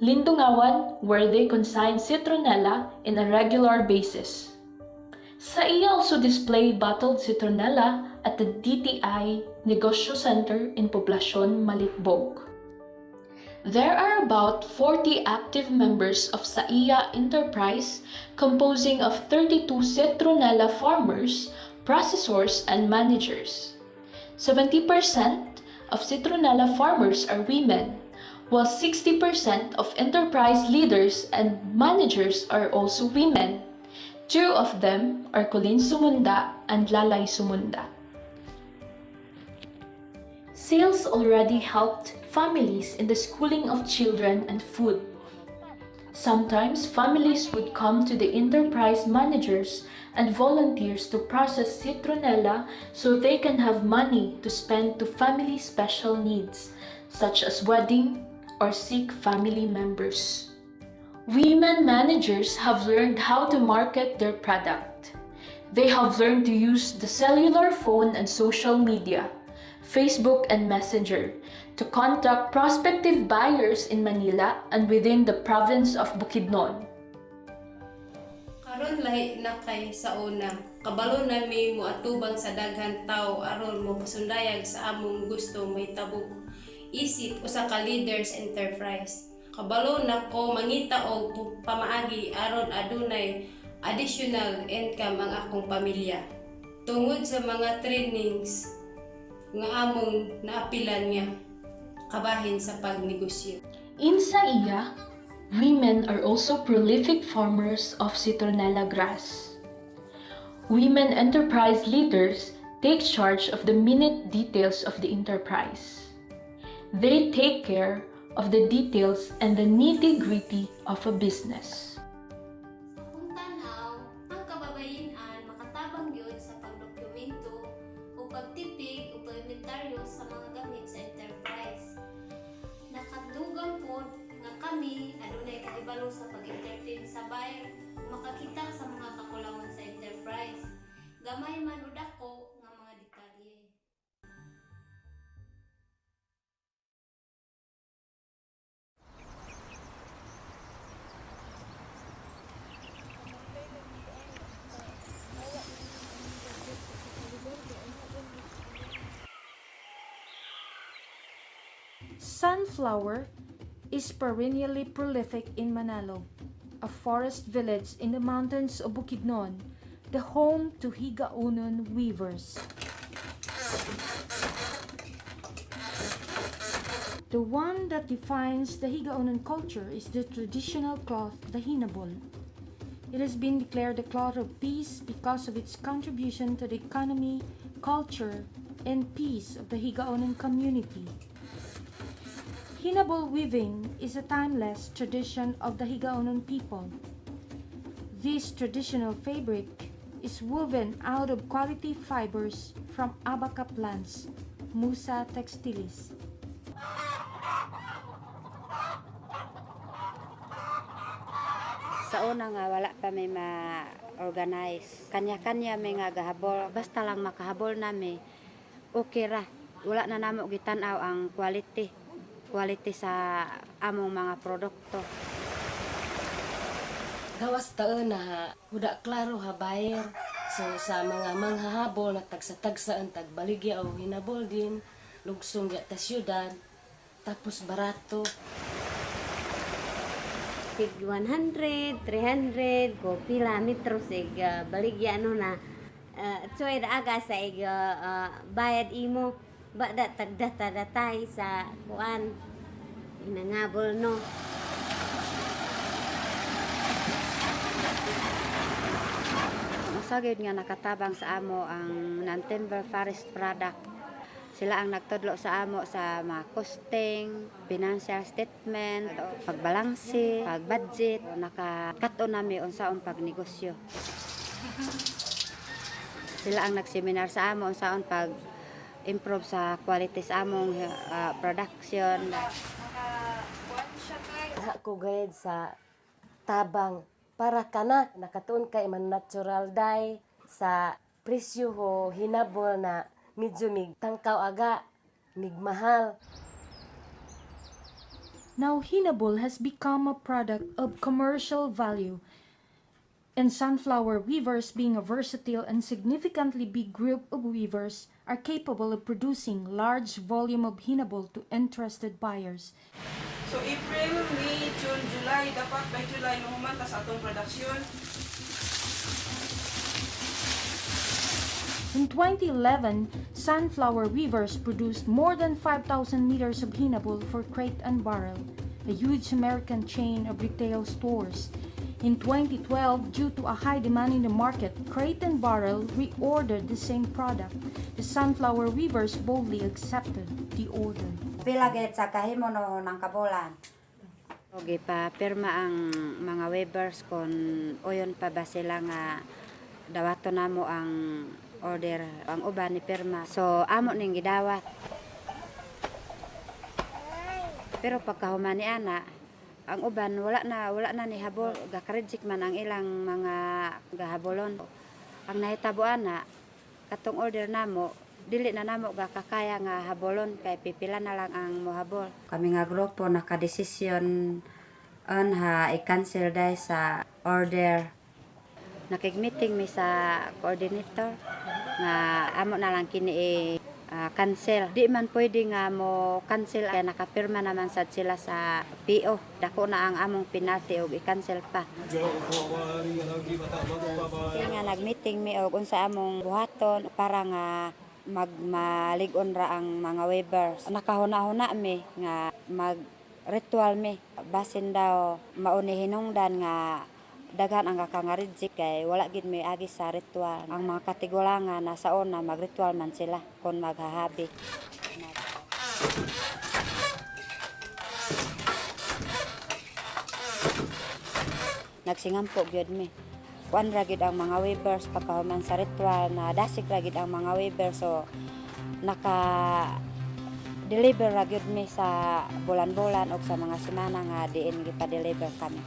Lindungawan, where they consign citronella in a regular basis. Sai also display bottled citronella at the DTI Negosyo Center in Poblacion, Malitbog. There are about 40 active members of Saiya Enterprise, composing of 32 citronella farmers, processors, and managers. 70% of citronella farmers are women, while 60% of enterprise leaders and managers are also women. 2 of them are Colleen Sumunda and Lalay Sumunda. Sales already helped families in the schooling of children and food. Sometimes families would come to the enterprise managers and volunteers to process citronella so they can have money to spend to family special needs, such as wedding or sick family members. Women managers have learned how to market their product. They have learned to use the cellular phone and social media, Facebook and Messenger, to contact prospective buyers in Manila and within the province of Bukidnon. Karon lahi na kay sa una, kabalo na may moatubang sa daghan tao aron mo pasundayag sa among gusto may tabog. Isip usa ka leaders enterprise. Kabalo na ko mangita og pamaagi aron adunay additional income ang akong pamilya. Tungod sa mga trainings nga among naapilan niya kabahin sa pagnegosyo. In Saiya, women are also prolific farmers of citronella grass. Women enterprise leaders take charge of the minute details of the enterprise. They take care of the details and the nitty-gritty of a business. Kung tanaw, ang kababayan makatabang gyud sa pagdokumento o pagtipig o pag-inventaryo sa mga gamit sa enterprise. Nakadugang po nga kami adunay kahibalo sa pag-entertain sa buyer o makakita sa mga kakulangan sa enterprise. Gamay man o dako nga mga detalye. Sunflower is perennially prolific in Manalo, a forest village in the mountains of Bukidnon, the home to Higaonon weavers. The one that defines the Higaonon culture is the traditional cloth, the hinabol. It has been declared a cloth of peace because of its contribution to the economy, culture, and peace of the Higaonon community. Hinabol weaving is a timeless tradition of the Higaonon people. This traditional fabric is woven out of quality fibers from abaca plants, Musa textilis. Sa una nga wala pa may ma-organize. Kanya-kanya may nga gahabol. Basta lang makahabol nami, okay ra. Wala na namo gitanaw ang quality sa among mga produkto. Gawas taon na huda klaro ha buyer. So sa mga manghahabol na tagsa-tagsaan tagbaligya o hinabol din, lugsong ta syudad, tapos barato. Tig 100, 300, ko pila metros baligya ano na tsoy aga sa bayad imo bada tagdata-datay sa kuan inangabol no. Masagid nga nakatabang sa amo ang non-timber forest product. Sila ang nagtudlo sa amo sa mga costing, financial statement, pagbalanse, pagbudget, nakakato nami unsaon pagnegosyo. Sila ang nagseminar sa amo unsaon pag-improve sa quality sa among production. ako gayad sa tabang para kana nakatuon kay man natural dye sa presyo ho hinabol na medyo mig tangkaw aga mig mahal. Now, hinabol has become a product of commercial value, and sunflower weavers, being a versatile and significantly big group of weavers, are capable of producing large volume of hinabol to interested buyers. So April, May, June, July, dapat by July lumumanta sa atong production. In 2011, sunflower weavers produced more than 5,000 meters of hinabol for Crate and Barrel, a huge American chain of retail stores. In 2012, due to a high demand in the market, Crate and Barrel reordered the same product. The sunflower weavers boldly accepted the order. Pila gid sa kahimo no ng kabulan. Okay pa pirma ang mga weavers kon uyon pa ba sila nga dawato namo ang order ang uban ni pirma. So amo ning gidawat. Pero pagkahuman ni ana ang uban wala na ni habol gakarejik man ang ilang mga gahabolon. Ang nahitabo ana katong order namo dili na namo gakakaya nga habolon kay pipila na lang ang mohabol. Kami nga grupo nakadesisyon on ha i-cancel dai sa order. Nakig-meeting mi sa coordinator nga amo na lang kini cancel. Di man pwede nga mo cancel kaya nakapirma naman sad sila sa PO. Dako na ang among penalty og i-cancel pa. Kaya nga nag-meeting mi og unsa among buhaton para nga magmalig-on ra ang mga weavers. Nakahuna-huna mi nga mag-ritual mi. Basin daw mauni hinungdan nga daghan ang kakangarijik kay wala gid may agi sa ritual. Ang mga katigulangan nasa una mag-ritual man sila kon maghahabi. Nagsingampo gyud mi. Kuan ra gid ang mga weavers pagkahuman sa ritual na dasig ra gid ang mga weavers so naka deliver ra gyud mi sa bulan-bulan o sa mga semana nga diin gipa-deliver kami.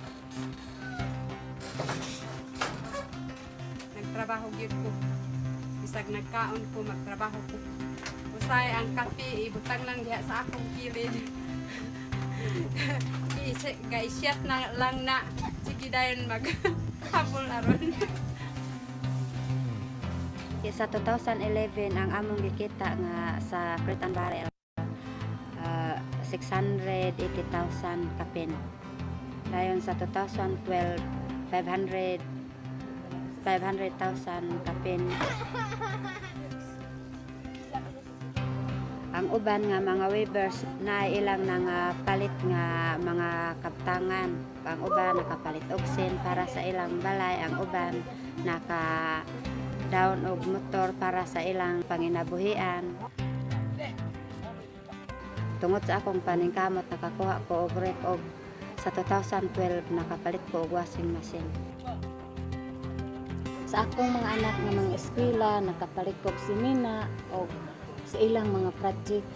Nagtrabaho gyud ko. Bisag nagkaon ko magtrabaho ko. Usay ang kape ibutang lang diha sa akong kilid. Ga-isyat na lang na sige dayon maghabol aron. Sa 2011 ang among gikita nga sa Crate and Barrel 680,000 kapin. Dayon sa 2012 500,000 kapin. Ang uban nga mga weavers na ilang nang palit nga mga kaptangan. Ang uban nakapalit og sin para sa ilang balay, ang uban naka down og motor para sa ilang panginabuhian. Tungod sa akong paningkamot nakakuha ko og rep og sa 2012 nakapalit ko og washing machine. Sa akong mga anak nga mga eskwela nakapalit ko og simina og sa ilang mga project.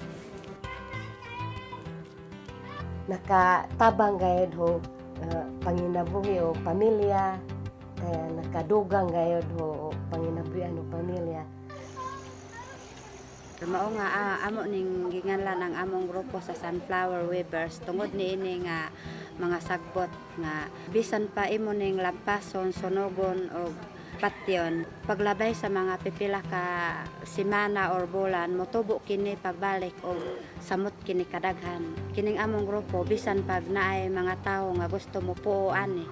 Nakatabang gayud ho panginabuhi o pamilya kaya nakadugang gayud ho panginabuhian o pamilya. Mao nga amo ning ginganlan ang among grupo sa Sunflower Weavers tungod niini nga mga sagbot nga bisan pa imo ning lampason, sunugon o patyon paglabay sa mga pipila ka semana or bulan motubo kini pagbalik o samot kini kadaghan. Kining among grupo bisan pag naay mga tawo nga gusto mo puuan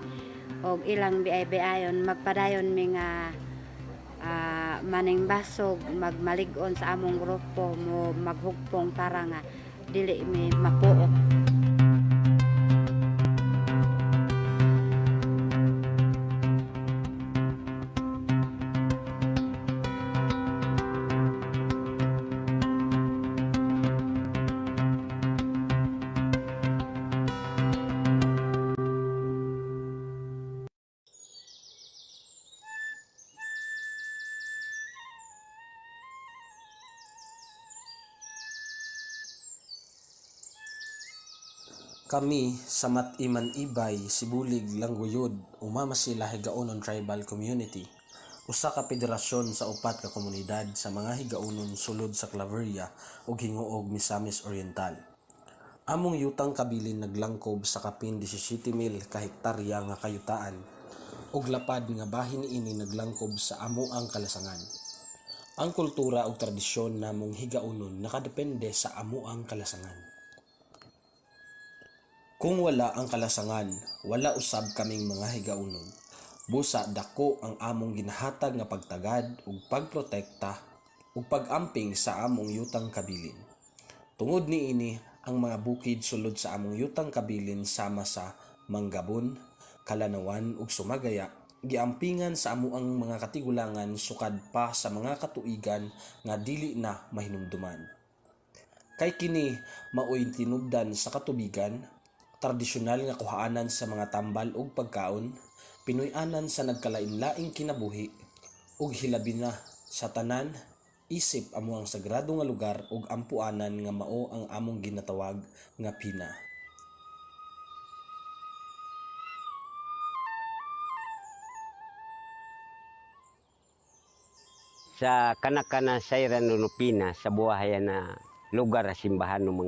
og ilang biay-biayon magpadayon mi nga maning basog magmalig-on sa among grupo mo maghugpong para nga dili mi mapuot. Kami sa Matiman Ibay, Sibulig, Langguyod, umama sila higaonon tribal community. Usa ka federasyon sa upat ka komunidad sa mga higaonon sulod sa Claveria ug hinguog Misamis Oriental. Among yutang kabilin naglangkob sa kapin 17,000 ka hektarya nga kayutaan ug lapad nga bahin ini naglangkob sa amuang kalasangan. Ang kultura ug tradisyon namong higaonon nakadepende sa amuang kalasangan. Kung wala ang kalasangan, wala usab kaming mga higaonon. Busa dako ang among ginahatag nga pagtagad ug pagprotekta ug pag-amping sa among yutang kabilin. Tungod niini, ang mga bukid sulod sa among yutang kabilin sama sa Manggabon, Kalanawan ug Sumagaya giampingan sa amuang mga katigulangan sukad pa sa mga katuigan nga dili na mahinumduman. Kay kini maoy tinubdan sa katubigan, tradisyonal nga kuhaanan sa mga tambal ug pagkaon, pinuy-anan sa nagkalain-laing kinabuhi ug hilabi na sa tanan isip amo ang sagrado nga lugar ug ampuanan nga mao ang among ginatawag nga pina. Sa kanakana sayran no Pina sa buhayan na lugar sa simbahan ng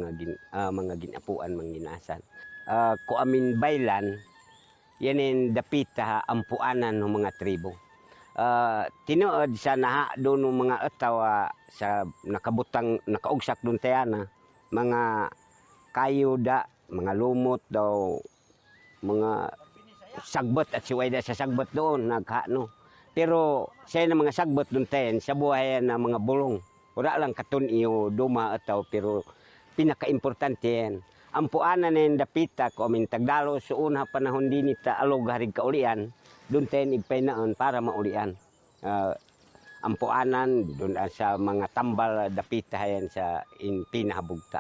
mga ginapuan mga ginasan. Ko amin baylan yanin dapita ampuanan ng mga tribo. Tinuod sa naha doon ng mga atawa sa nakaugsak doon tayana mga kayuda, mga lumot daw, mga sagbot at siwayda sa sagbot doon naghano. Pero siya na mga sagbot doon tayo sa buhay na mga bulong. Wala lang katun iyo duma ataw pero pinaka-importante yan. Ang puanan na yung dapita ko amin tagdalo sa una panahon din ita alog harig kaulian doon tayo ipaynaon para maulian. Ang puanan doon sa mga tambal dapita yan sa pinahabugta.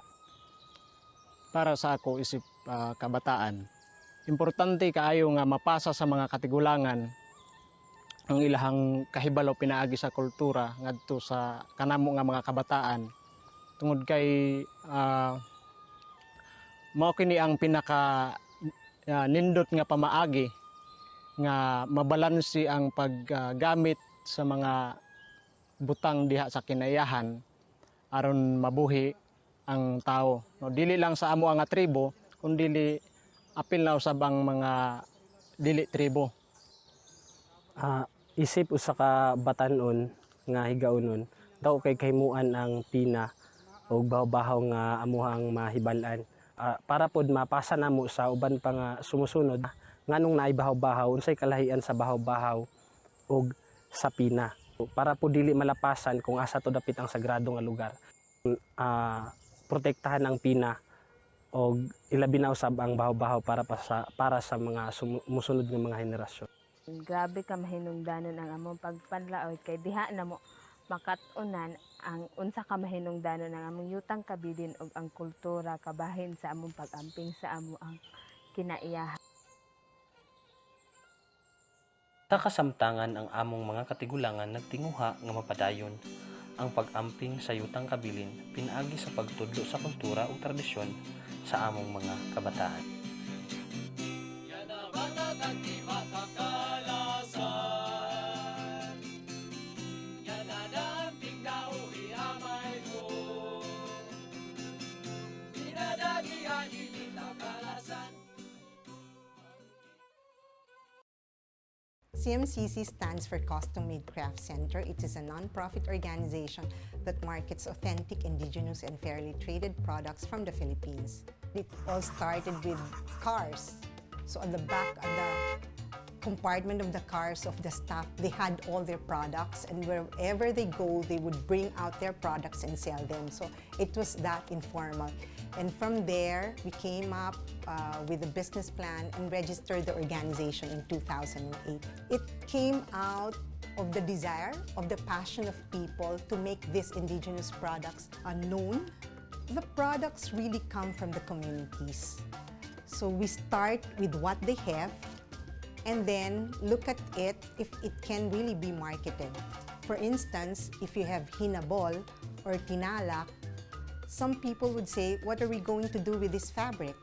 Para sa ako isip kabataan, importante kaayo nga mapasa sa mga katigulangan ang ilahang kahibalo pinaagi sa kultura ngadto sa kanamo nga mga kabataan tungod kay mao kini ang pinaka nindot nga pamaagi nga mabalansi ang paggamit sa mga butang diha sa kinayahan aron mabuhi ang tao. No, dili lang sa amo nga tribo kundi apil na usab ang mga dili tribo. Isip usa ka batanon nga higaonon daw kay kahimuan ang pina o bahaw-bahaw nga amuhang mahibal-an para pod mapasa namo sa uban pa nga sumusunod nganong naay bahaw-bahaw unsay kalahian sa bahaw-bahaw ug sa pina para pod dili malapasan kung asa to dapit ang sagrado nga lugar. Protektahan ang pina o ilabi na usab ang bahaw-bahaw para sa mga sumusunod nga mga henerasyon. Grabe ka mahinungdanon ang among pagpanlaoy kay diha na mo makatunan ang unsa ka mahinungdanon ang among yutang kabilin ug ang kultura kabahin sa among pag-amping sa amo ang kinaiyahan. Sa kasamtangan ang among mga katigulangan nagtinguha nga mapadayon ang pag-amping sa yutang kabilin pinaagi sa pagtudlo sa kultura ug tradisyon sa among mga kabataan. CMCC stands for Custom Made Craft Center. It is a non-profit organization that markets authentic, indigenous, and fairly traded products from the Philippines. It all started with cars. So on the back of the compartment of the cars of the staff, they had all their products, and wherever they go, they would bring out their products and sell them. So it was that informal. And from there, we came up with a business plan and registered the organization in 2008. It came out of the desire, of the passion of people to make these indigenous products known. The products really come from the communities. So we start with what they have and then look at it if it can really be marketed. For instance, if you have hinabol or tinalak, some people would say, what are we going to do with this fabric?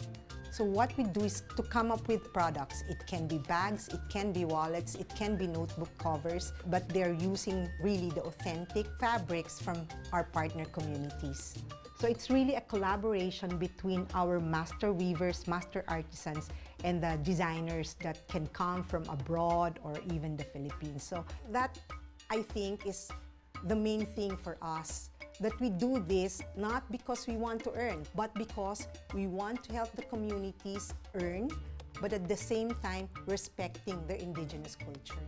So what we do is to come up with products. It can be bags, it can be wallets, it can be notebook covers, but they're using really the authentic fabrics from our partner communities. So it's really a collaboration between our master weavers, master artisans, and the designers that can come from abroad or even the Philippines. So that, I think, is the main thing for us, that we do this not because we want to earn, but because we want to help the communities earn, but at the same time respecting their indigenous culture.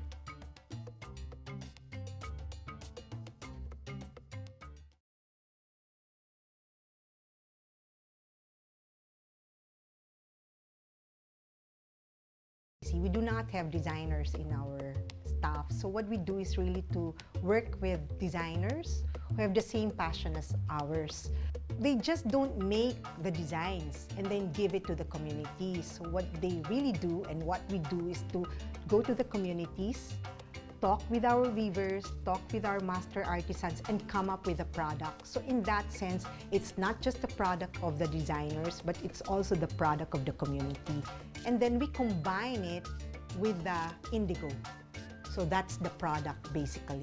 We do not have designers in our staff. So what we do is really to work with designers who have the same passion as ours. They just don't make the designs and then give it to the communities. So what they really do and what we do is to go to the communities, talk with our weavers, talk with our master artisans, and come up with a product. So in that sense, it's not just the product of the designers, but it's also the product of the community. And then we combine it with the indigo. So that's the product basically.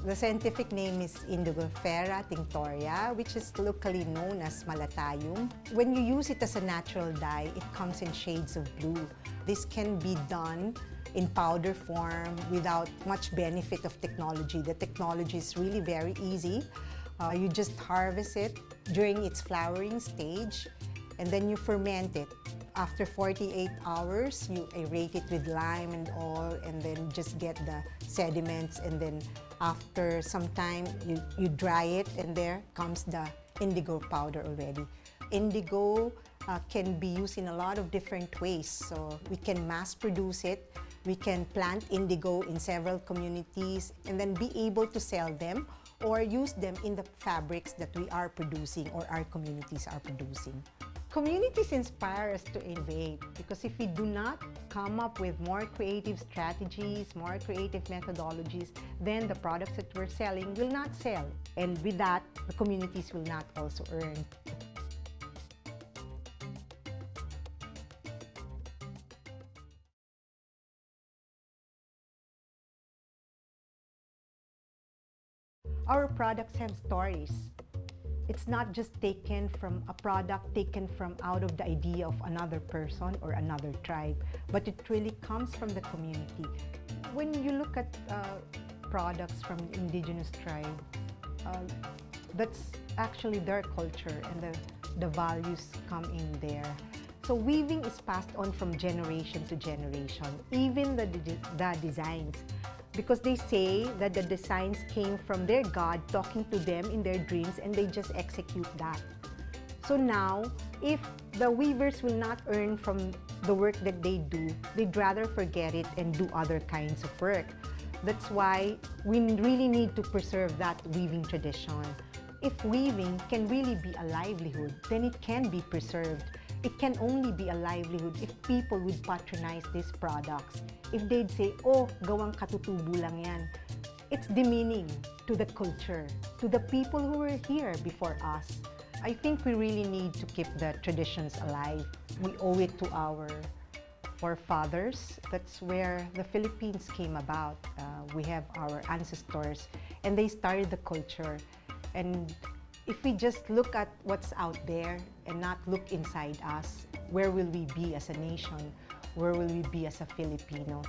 The scientific name is Indigofera tinctoria, which is locally known as Malatayum. When you use it as a natural dye, it comes in shades of blue. This can be done in powder form without much benefit of technology. The technology is really very easy. You just harvest it during its flowering stage, and then you ferment it. After 48 hours, you aerate it with lime and all, and then just get the sediments, and then after some time, you dry it, and there comes the indigo powder already. Indigo can be used in a lot of different ways. So we can mass produce it, we can plant indigo in several communities, and then be able to sell them or use them in the fabrics that we are producing or our communities are producing. Communities inspire us to innovate, because if we do not come up with more creative strategies, more creative methodologies, then the products that we're selling will not sell. And with that, the communities will not also earn. Our products have stories. It's not just taken from a product taken from out of the idea of another person or another tribe, but it really comes from the community. When you look at products from indigenous tribes, that's actually their culture, and the values come in there. So weaving is passed on from generation to generation, even the designs. Because they say that the designs came from their God talking to them in their dreams, and they just execute that. So now, if the weavers will not earn from the work that they do, they'd rather forget it and do other kinds of work. That's why we really need to preserve that weaving tradition. If weaving can really be a livelihood, then it can be preserved. It can only be a livelihood if people would patronize these products. If they'd say, oh, gawang katutubo lang yan. It's demeaning to the culture, to the people who were here before us. I think we really need to keep the traditions alive. We owe it to our forefathers. That's where the Philippines came about. We have our ancestors, and they started the culture. And if we just look at what's out there and not look inside us, where will we be as a nation? Where will we be as a Filipino?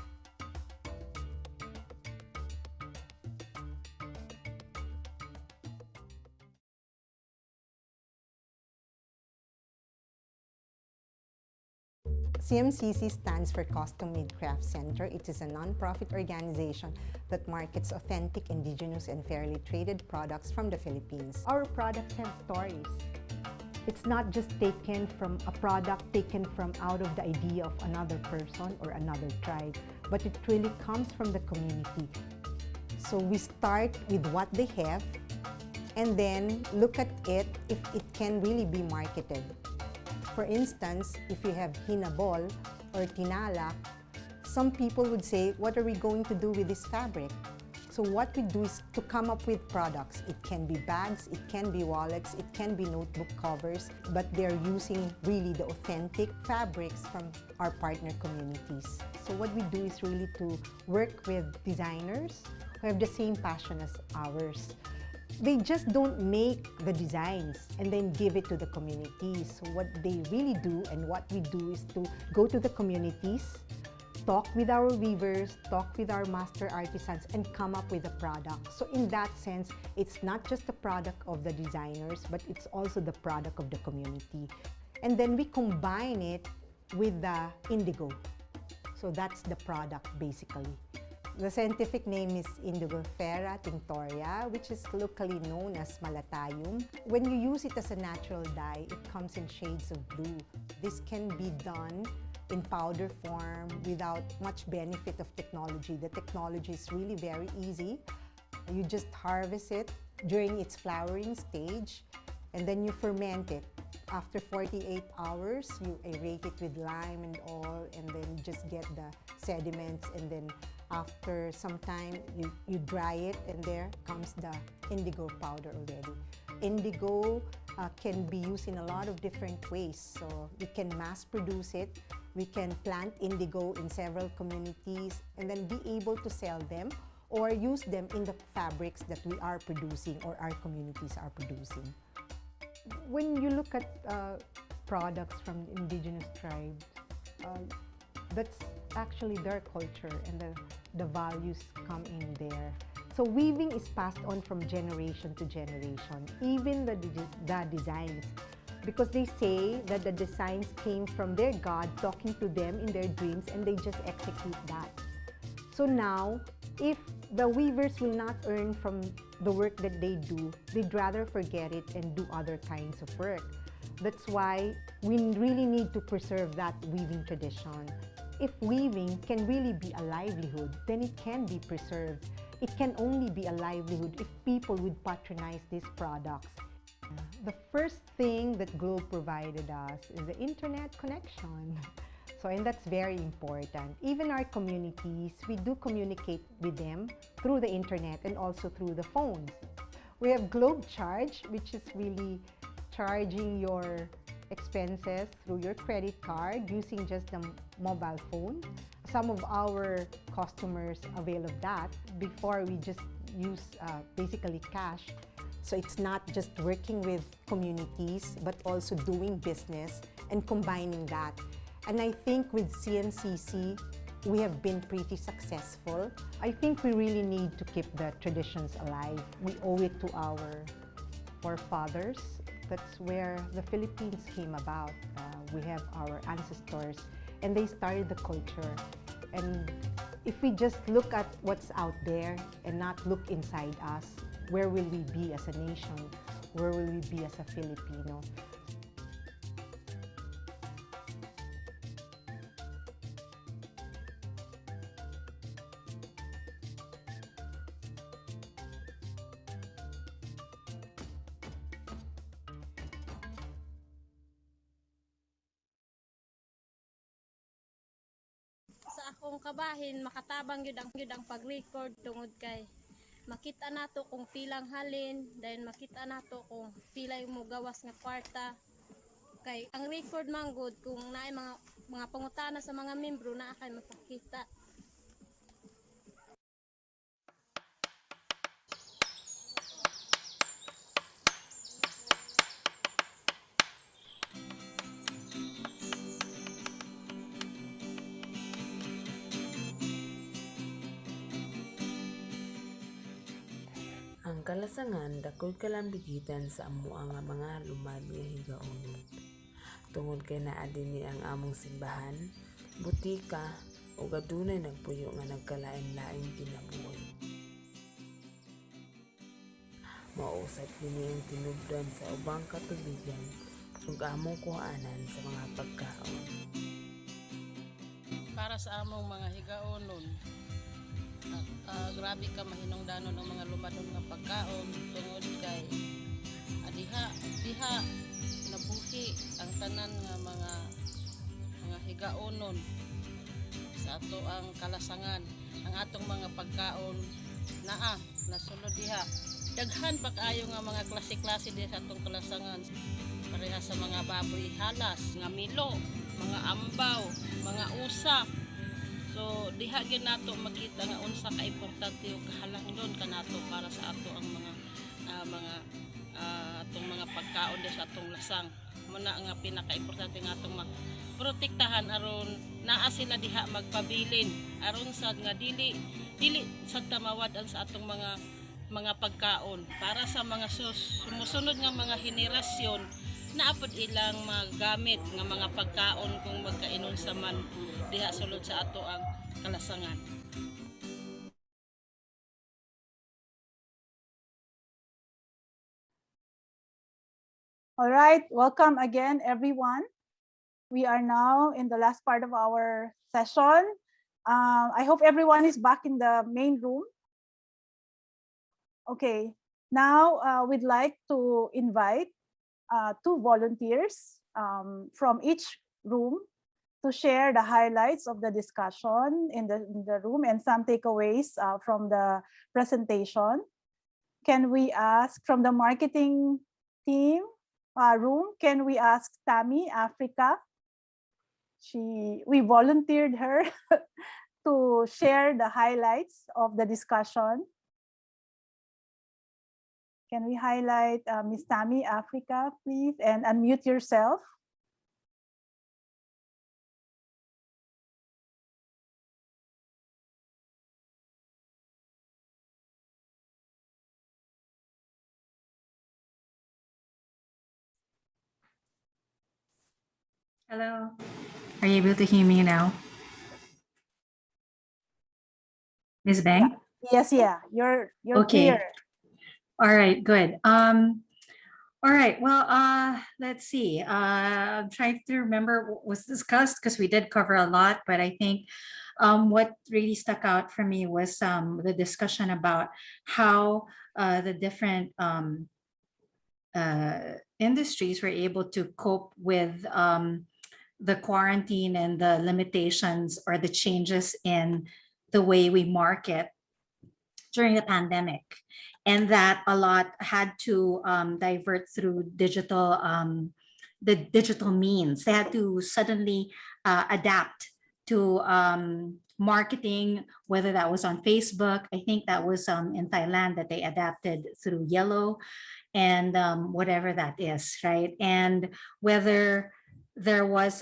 CMCC stands for Custom Made Craft Center. It is a non-profit organization that markets authentic, indigenous, and fairly traded products from the Philippines. Our products have stories. It's not just taken from a product taken from out of the idea of another person or another tribe, but it really comes from the community. So we start with what they have, and then look at it if it can really be marketed. For instance, if you have hinabol or tinalak, some people would say, what are we going to do with this fabric? So what we do is to come up with products. It can be bags, it can be wallets, it can be notebook covers, but they're using really the authentic fabrics from our partner communities. So what we do is really to work with designers who have the same passion as ours. They just don't make the designs and then give it to the communities. So what they really do and what we do is to go to the communities, talk with our weavers, talk with our master artisans, and come up with a product. So in that sense, it's not just the product of the designers, but it's also the product of the community. And then we combine it with the indigo. So that's the product basically. The scientific name is Indigofera tinctoria, which is locally known as Malatayum. When you use it as a natural dye, it comes in shades of blue. This can be done in powder form without much benefit of technology. The technology is really very easy. You just harvest it during its flowering stage, and then you ferment it. After 48 hours, you aerate it with lime and all, and then just get the sediments, and then after some time, you dry it, and there comes the indigo powder already. Indigo can be used in a lot of different ways. So we can mass produce it, we can plant indigo in several communities, and then be able to sell them or use them in the fabrics that we are producing or our communities are producing. When you look at products from indigenous tribes, that's actually their culture, and the values come in there. So weaving is passed on from generation to generation, even the designs, because they say that the designs came from their God talking to them in their dreams, and they just execute that. So now, if the weavers will not earn from the work that they do, they'd rather forget it and do other kinds of work. That's why we really need to preserve that weaving tradition. If weaving can really be a livelihood, then it can be preserved. It can only be a livelihood if people would patronize these products. The first thing that Globe provided us is the internet connection. And that's very important. Even our communities, we do communicate with them through the internet and also through the phones. We have Globe Charge, which is really charging your expenses through your credit card using just the mobile phone. Some of our customers avail of that. Before, we just use basically cash. So it's not just working with communities, but also doing business and combining that. And I think with CNCC, we have been pretty successful. I think we really need to keep the traditions alive. We owe it to our forefathers. That's where the Philippines came about. We have our ancestors, and they started the culture. And if we just look at what's out there and not look inside us, where will we be as a nation? Where will we be as a Filipino? Sa akong kabahin, makatabang yun ang pag-record tungod kay makita nato kung pilang halin, dahil makita nato kung pila yung gawas nga kwarta. Kay ang record man good kung naay mga pangutana sa mga membro na kay mapakita. Ang kalasangan dakoy kalambigitan sa amo ang mga lumad nga higaonon. Tungod kay naa dinhi ang among simbahan, butika o adunay nagpuyo nga nagkalain-laing kinabuhi. Mausap dinhi ang tinubdan sa ubang katubigan ug among kuhaanan sa mga pagkaon. Para sa among mga higaonon, grabe ka mahinungdanon ang mga lumadon nga pagkaon tungod kay diha nabuhi ang tanan nga mga higaonon sa ato ang kalasangan. Ang atong mga pagkaon naa nasulod diha. Daghan pa kaayo nga mga klase-klase diha sa atong kalasangan. Pareha sa mga baboy halas, nga milo, mga ambaw, mga usa. So diha gyud nato makita nga unsa ka importante ug kahalangdon kanato para sa ato ang atong mga pagkaon diha sa atong lasang. Muna nga pinaka-importante nga atong protektahan aron naa sila diha magpabilin aron sad nga dili sad tamawadan sa atong mga pagkaon para sa mga sumusunod nga mga henerasyon naapod ilang magamit nga mga pagkaon kung magkainon sa man diha sulod sa ato ang kalasangan. All right, welcome again, everyone. We are now in the last part of our session. I hope everyone is back in the main room. Okay, now we'd like to invite two volunteers from each room to share the highlights of the discussion in the room and some takeaways from the presentation. Can we ask from the marketing team room, can we ask Tammy Africa? We volunteered her to share the highlights of the discussion. Can we highlight Ms. Tammy Africa, please, and unmute yourself? Hello. Are you able to hear me now? Ms. Bang? Yes, yeah, you're Okay. clear. All right, good. All right, well, let's see. I'm trying to remember what was discussed because we did cover a lot, but I think what really stuck out for me was the discussion about how the different industries were able to cope with the quarantine and the limitations or the changes in the way we market during the pandemic, and that a lot had to divert through the digital means. They had to suddenly adapt to marketing, whether that was on Facebook. I think that was in Thailand that they adapted through Yellow and whatever that is, right? And whether there was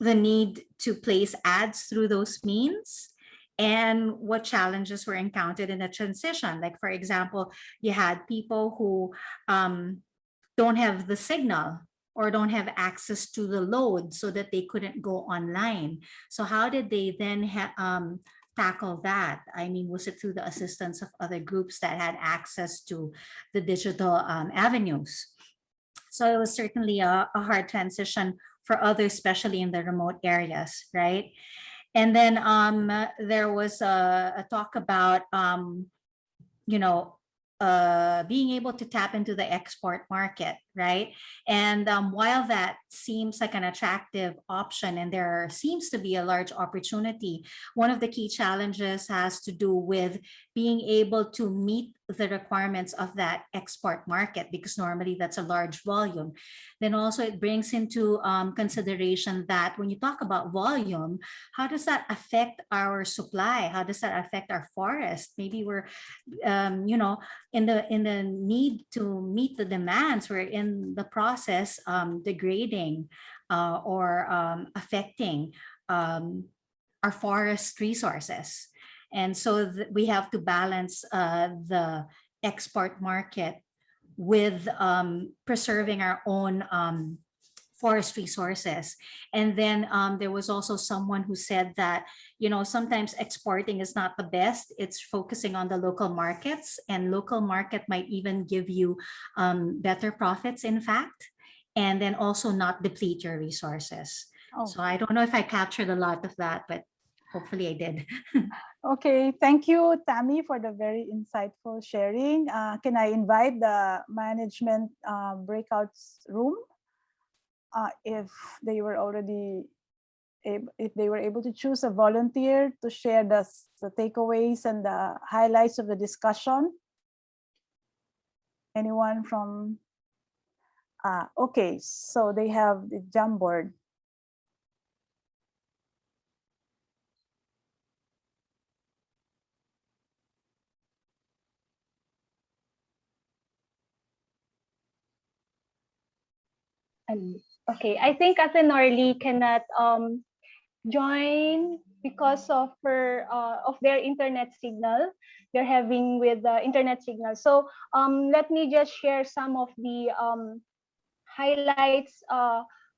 the need to place ads through those means, and what challenges were encountered in the transition. Like, for example, you had people who don't have the signal or don't have access to the load so that they couldn't go online. So how did they then tackle that? I mean, was it through the assistance of other groups that had access to the digital avenues? So it was certainly a hard transition for others, especially in the remote areas, right? And then there was a talk about, being able to tap into the export market, right? And while that seems like an attractive option and there seems to be a large opportunity, one of the key challenges has to do with being able to meet the requirements of that export market, because normally that's a large volume. Then also it brings into consideration that when you talk about volume, how does that affect our supply? How does that affect our forest? Maybe we're, in the need to meet the demands, we're in the process degrading or affecting our forest resources. And so we have to balance the export market with preserving our own forest resources. And then there was also someone who said that, sometimes exporting is not the best. It's focusing on the local markets, and local market might even give you better profits, in fact, and then also not deplete your resources. Oh. So I don't know if I captured a lot of that, but hopefully I did. Okay, thank you, Tammy, for the very insightful sharing. Can I invite the management breakouts room if they were already if they were able to choose a volunteer to share the takeaways and the highlights of the discussion. Anyone from, okay, so they have the Jamboard. Okay, I think Ate Norly cannot join because of their internet signal. They're having with the internet signal. So let me just share some of the highlights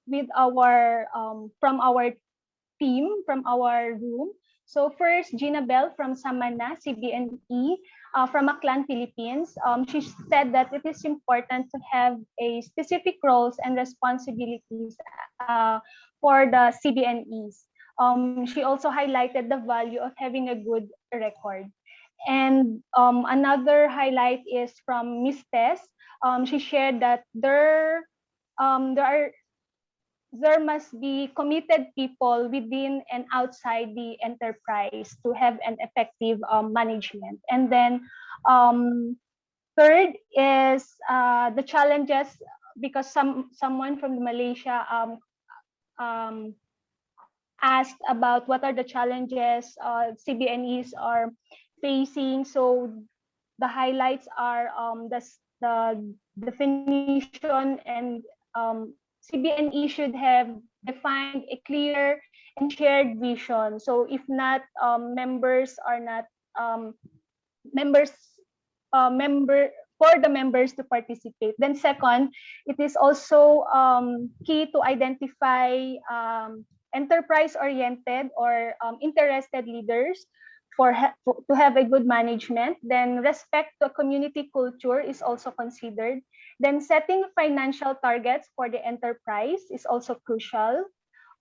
with our from our team, from our room. So first, Gina Bell from Samana, CBNE, from Aklan, Philippines. She said that it is important to have a specific roles and responsibilities for the CBNEs. She also highlighted the value of having a good record. And another highlight is from Miss Tess. She shared that there must be committed people within and outside the enterprise to have an effective management. And then third is the challenges, because someone from Malaysia asked about what are the challenges CBNEs are facing. So the highlights are the definition, and CBNE should have defined a clear and shared vision. So if not, members are not members for the members to participate. Then second, it is also key to identify enterprise-oriented or interested leaders to have a good management. Then respect to community culture is also considered. Then setting financial targets for the enterprise is also crucial.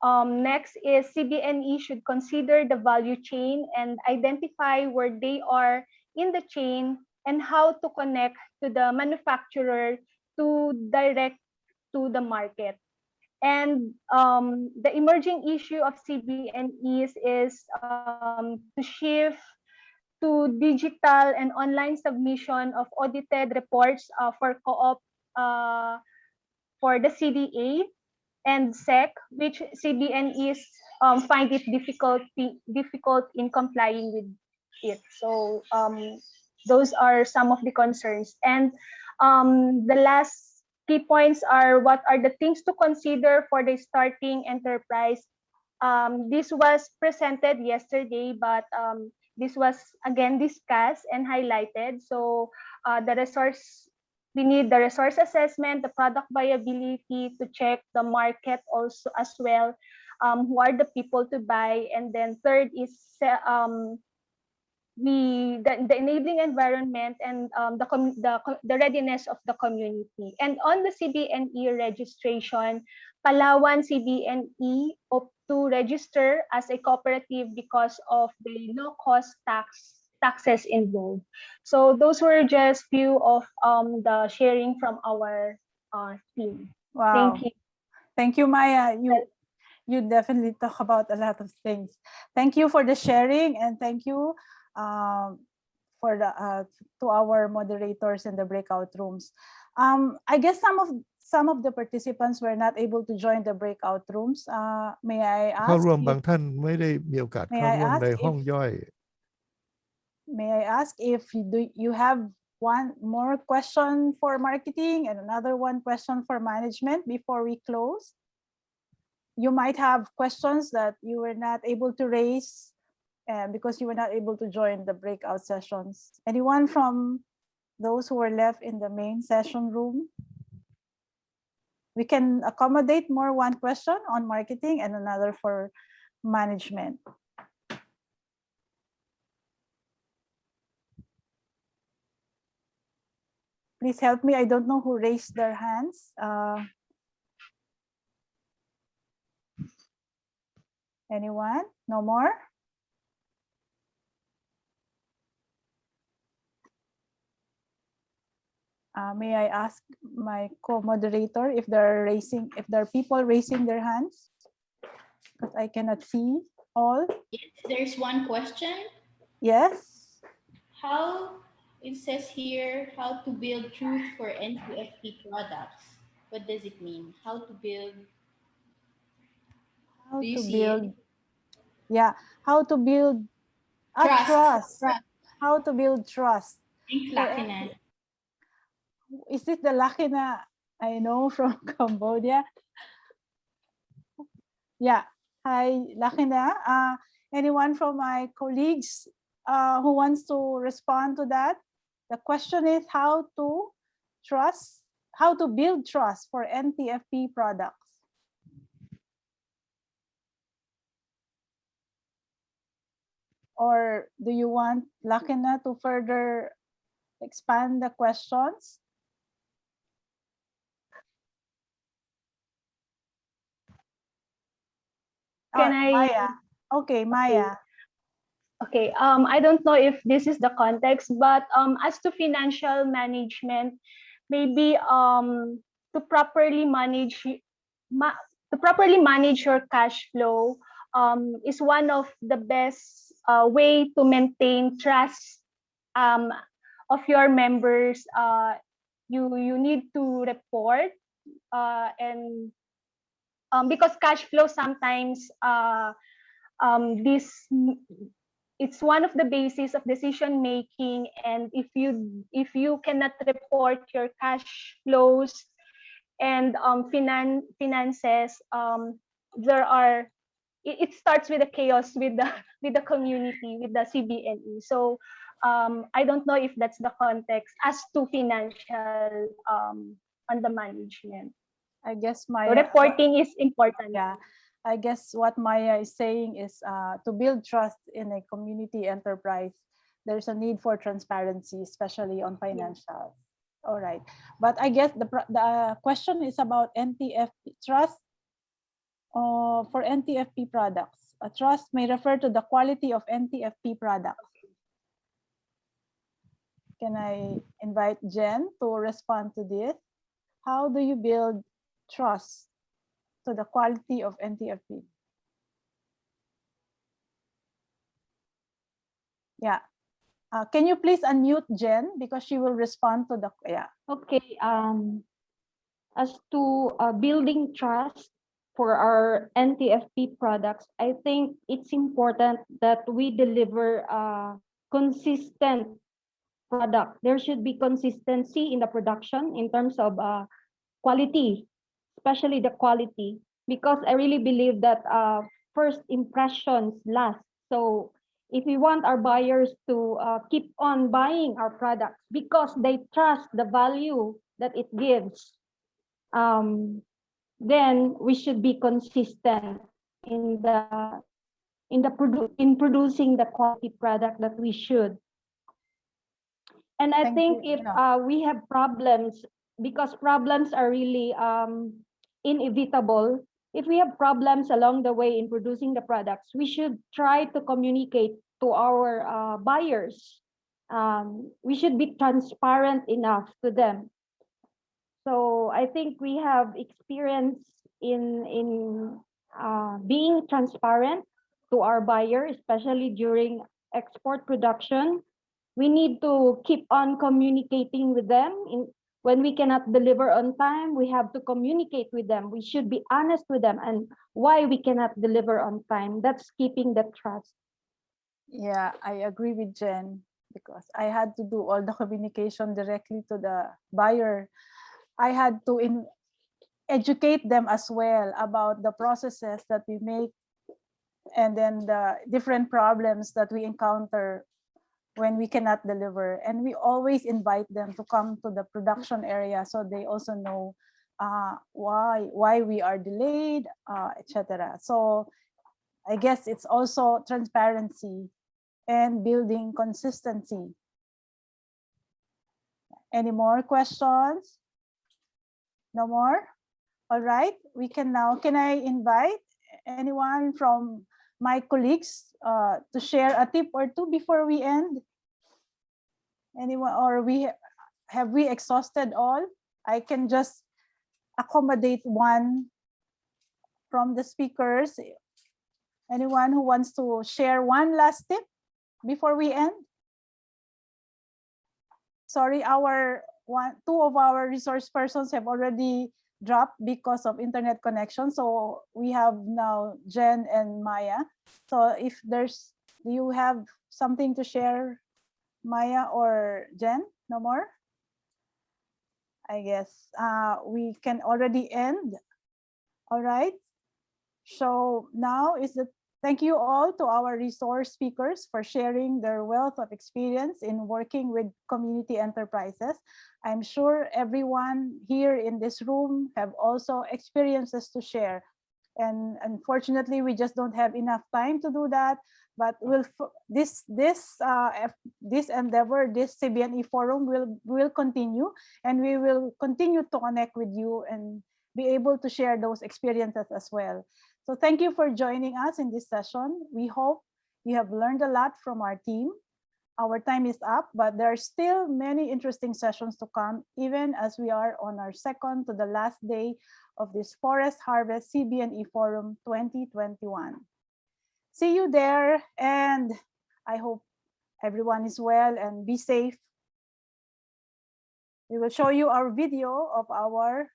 Next is CBNE should consider the value chain and identify where they are in the chain and how to connect to the manufacturer to direct to the market. And the emerging issue of CBNEs is to shift to digital and online submission of audited reports for co-op for the CDA and SEC, which CBNEs find it difficult in complying with it. So those are some of the concerns. And the last key points are what are the things to consider for the starting enterprise. This was presented yesterday, but this was again discussed and highlighted. So we need the resource assessment, the product viability, to check the market also as well, who are the people to buy. And then third is the enabling environment and the readiness of the community. And on the CBNE registration, Palawan CBNE opted to register as a cooperative because of the low cost taxes involved. So those were just few of the sharing from our team. Wow. Thank you. Thank you, Maya. You definitely talk about a lot of things. Thank you for the sharing, and thank you for the to our moderators in the breakout rooms. I guess some of the participants were not able to join the breakout rooms. May I เข้า ask ร่วม if- บางท่านไม่ได้มีโอกาส May เข้า I ร่วม ask ใน if- ห้องย่อย May I ask if you have one more question for marketing and another one question for management before we close? You might have questions that you were not able to raise because you were not able to join the breakout sessions. Anyone from those who were left in the main session room? We can accommodate more one question on marketing and another for management. Please help me. I don't know who raised their hands. Anyone? No more? May I ask my co-moderator if there are people raising their hands? because I cannot see all. Yes, there's one question. Yes. How, it says here, how to build truth for NTFP products. What does it mean? How to build? How Do you to see build? it? Yeah. How to build trust. How to build trust. Thanks, for Lakina. Is this the Lakina I know from Cambodia? Yeah. Hi, Lakina. Anyone from my colleagues who wants to respond to that? The question is how to build trust for NTFP products. Or do you want Lakina to further expand the questions? Can I? Maya. Okay, Maya. Okay, I don't know if this is the context, but as to financial management, maybe to properly manage your cash flow is one of the best way to maintain trust of your members. You need to report and because cash flow sometimes this it's one of the basis of decision making, and if you cannot report your cash flows and finances, there are it starts with the chaos with the with the community, with the CBNE. So I don't know if that's the context as to financial on the management. I guess reporting is important. Yeah, I guess what Maya is saying is to build trust in a community enterprise, there's a need for transparency, especially on financial. All right, but I guess the question is about NTFP trust for NTFP products. A trust may refer to the quality of NTFP products. Can I invite Jen to respond to this? How do you build trust to the quality of NTFP? Yeah. Can you please unmute Jen because she will respond to the Okay. As to building trust for our NTFP products, I think it's important that we deliver a consistent product. There should be consistency in the production in terms of quality, especially the quality, because I really believe that first impressions last. So if we want our buyers to keep on buying our products because they trust the value that it gives, then we should be consistent in producing the quality product that we should. And I think if we have problems, because problems are really inevitable, if we have problems along the way in producing the products, we should try to communicate to our buyers. We should be transparent enough to them. So I think we have experience in being transparent to our buyer, especially during export production. We need to keep on communicating with them. When we cannot deliver on time, we have to communicate with them. We should be honest with them and why we cannot deliver on time. That's keeping the trust. Yeah, I agree with Jen because I had to do all the communication directly to the buyer. I had to educate them as well about the processes that we make and then the different problems that we encounter when we cannot deliver. And we always invite them to come to the production area so they also know why we are delayed, etc. So I guess it's also transparency and building consistency. Any more questions? No more? All right, we can now, can I invite anyone from my colleagues to share a tip or two before we end? Anyone, or have we exhausted all? I can just accommodate one from the speakers Anyone who wants to share one last tip before we end? Sorry, two of our resource persons have already dropped because of internet connection. So we have now Jen and Maya. So if do you have something to share, Maya or Jen? No more? I guess we can already end. All right. So now is the thank you all to our resource speakers for sharing their wealth of experience in working with community enterprises. I'm sure everyone here in this room have also experiences to share. And unfortunately, we just don't have enough time to do that. But this endeavor, this CBNE forum will continue, and we will continue to connect with you and be able to share those experiences as well. So thank you for joining us in this session. We hope you have learned a lot from our team. Our time is up, but there are still many interesting sessions to come, even as we are on our second to the last day of this Forest Harvest CBNE Forum 2021. See you there, and I hope everyone is well and be safe. We will show you our video of our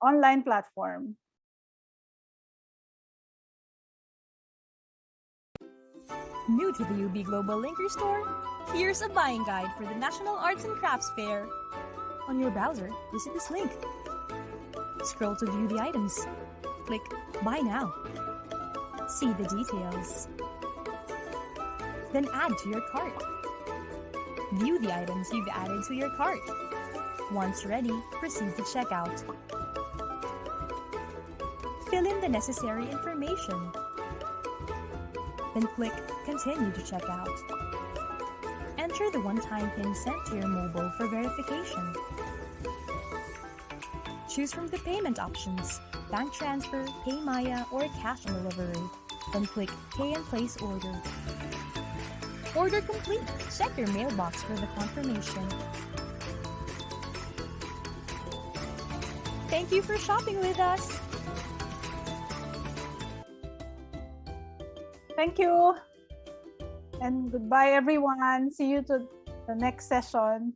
online platform. New to the UB Global Linker Store? Here's a buying guide for the National Arts and Crafts Fair. On your browser, visit this link. Scroll to view the items. Click Buy Now. See the details. Then add to your cart. View the items you've added to your cart. Once ready, proceed to checkout. Fill in the necessary information. Then click Continue to checkout. Enter the one-time PIN sent to your mobile for verification. Choose from the payment options, bank transfer, Pay Maya, or cash on delivery. Then click Pay and place order. Order complete. Check your mailbox for the confirmation. Thank you for shopping with us. Thank you. And goodbye, everyone. See you to the next session.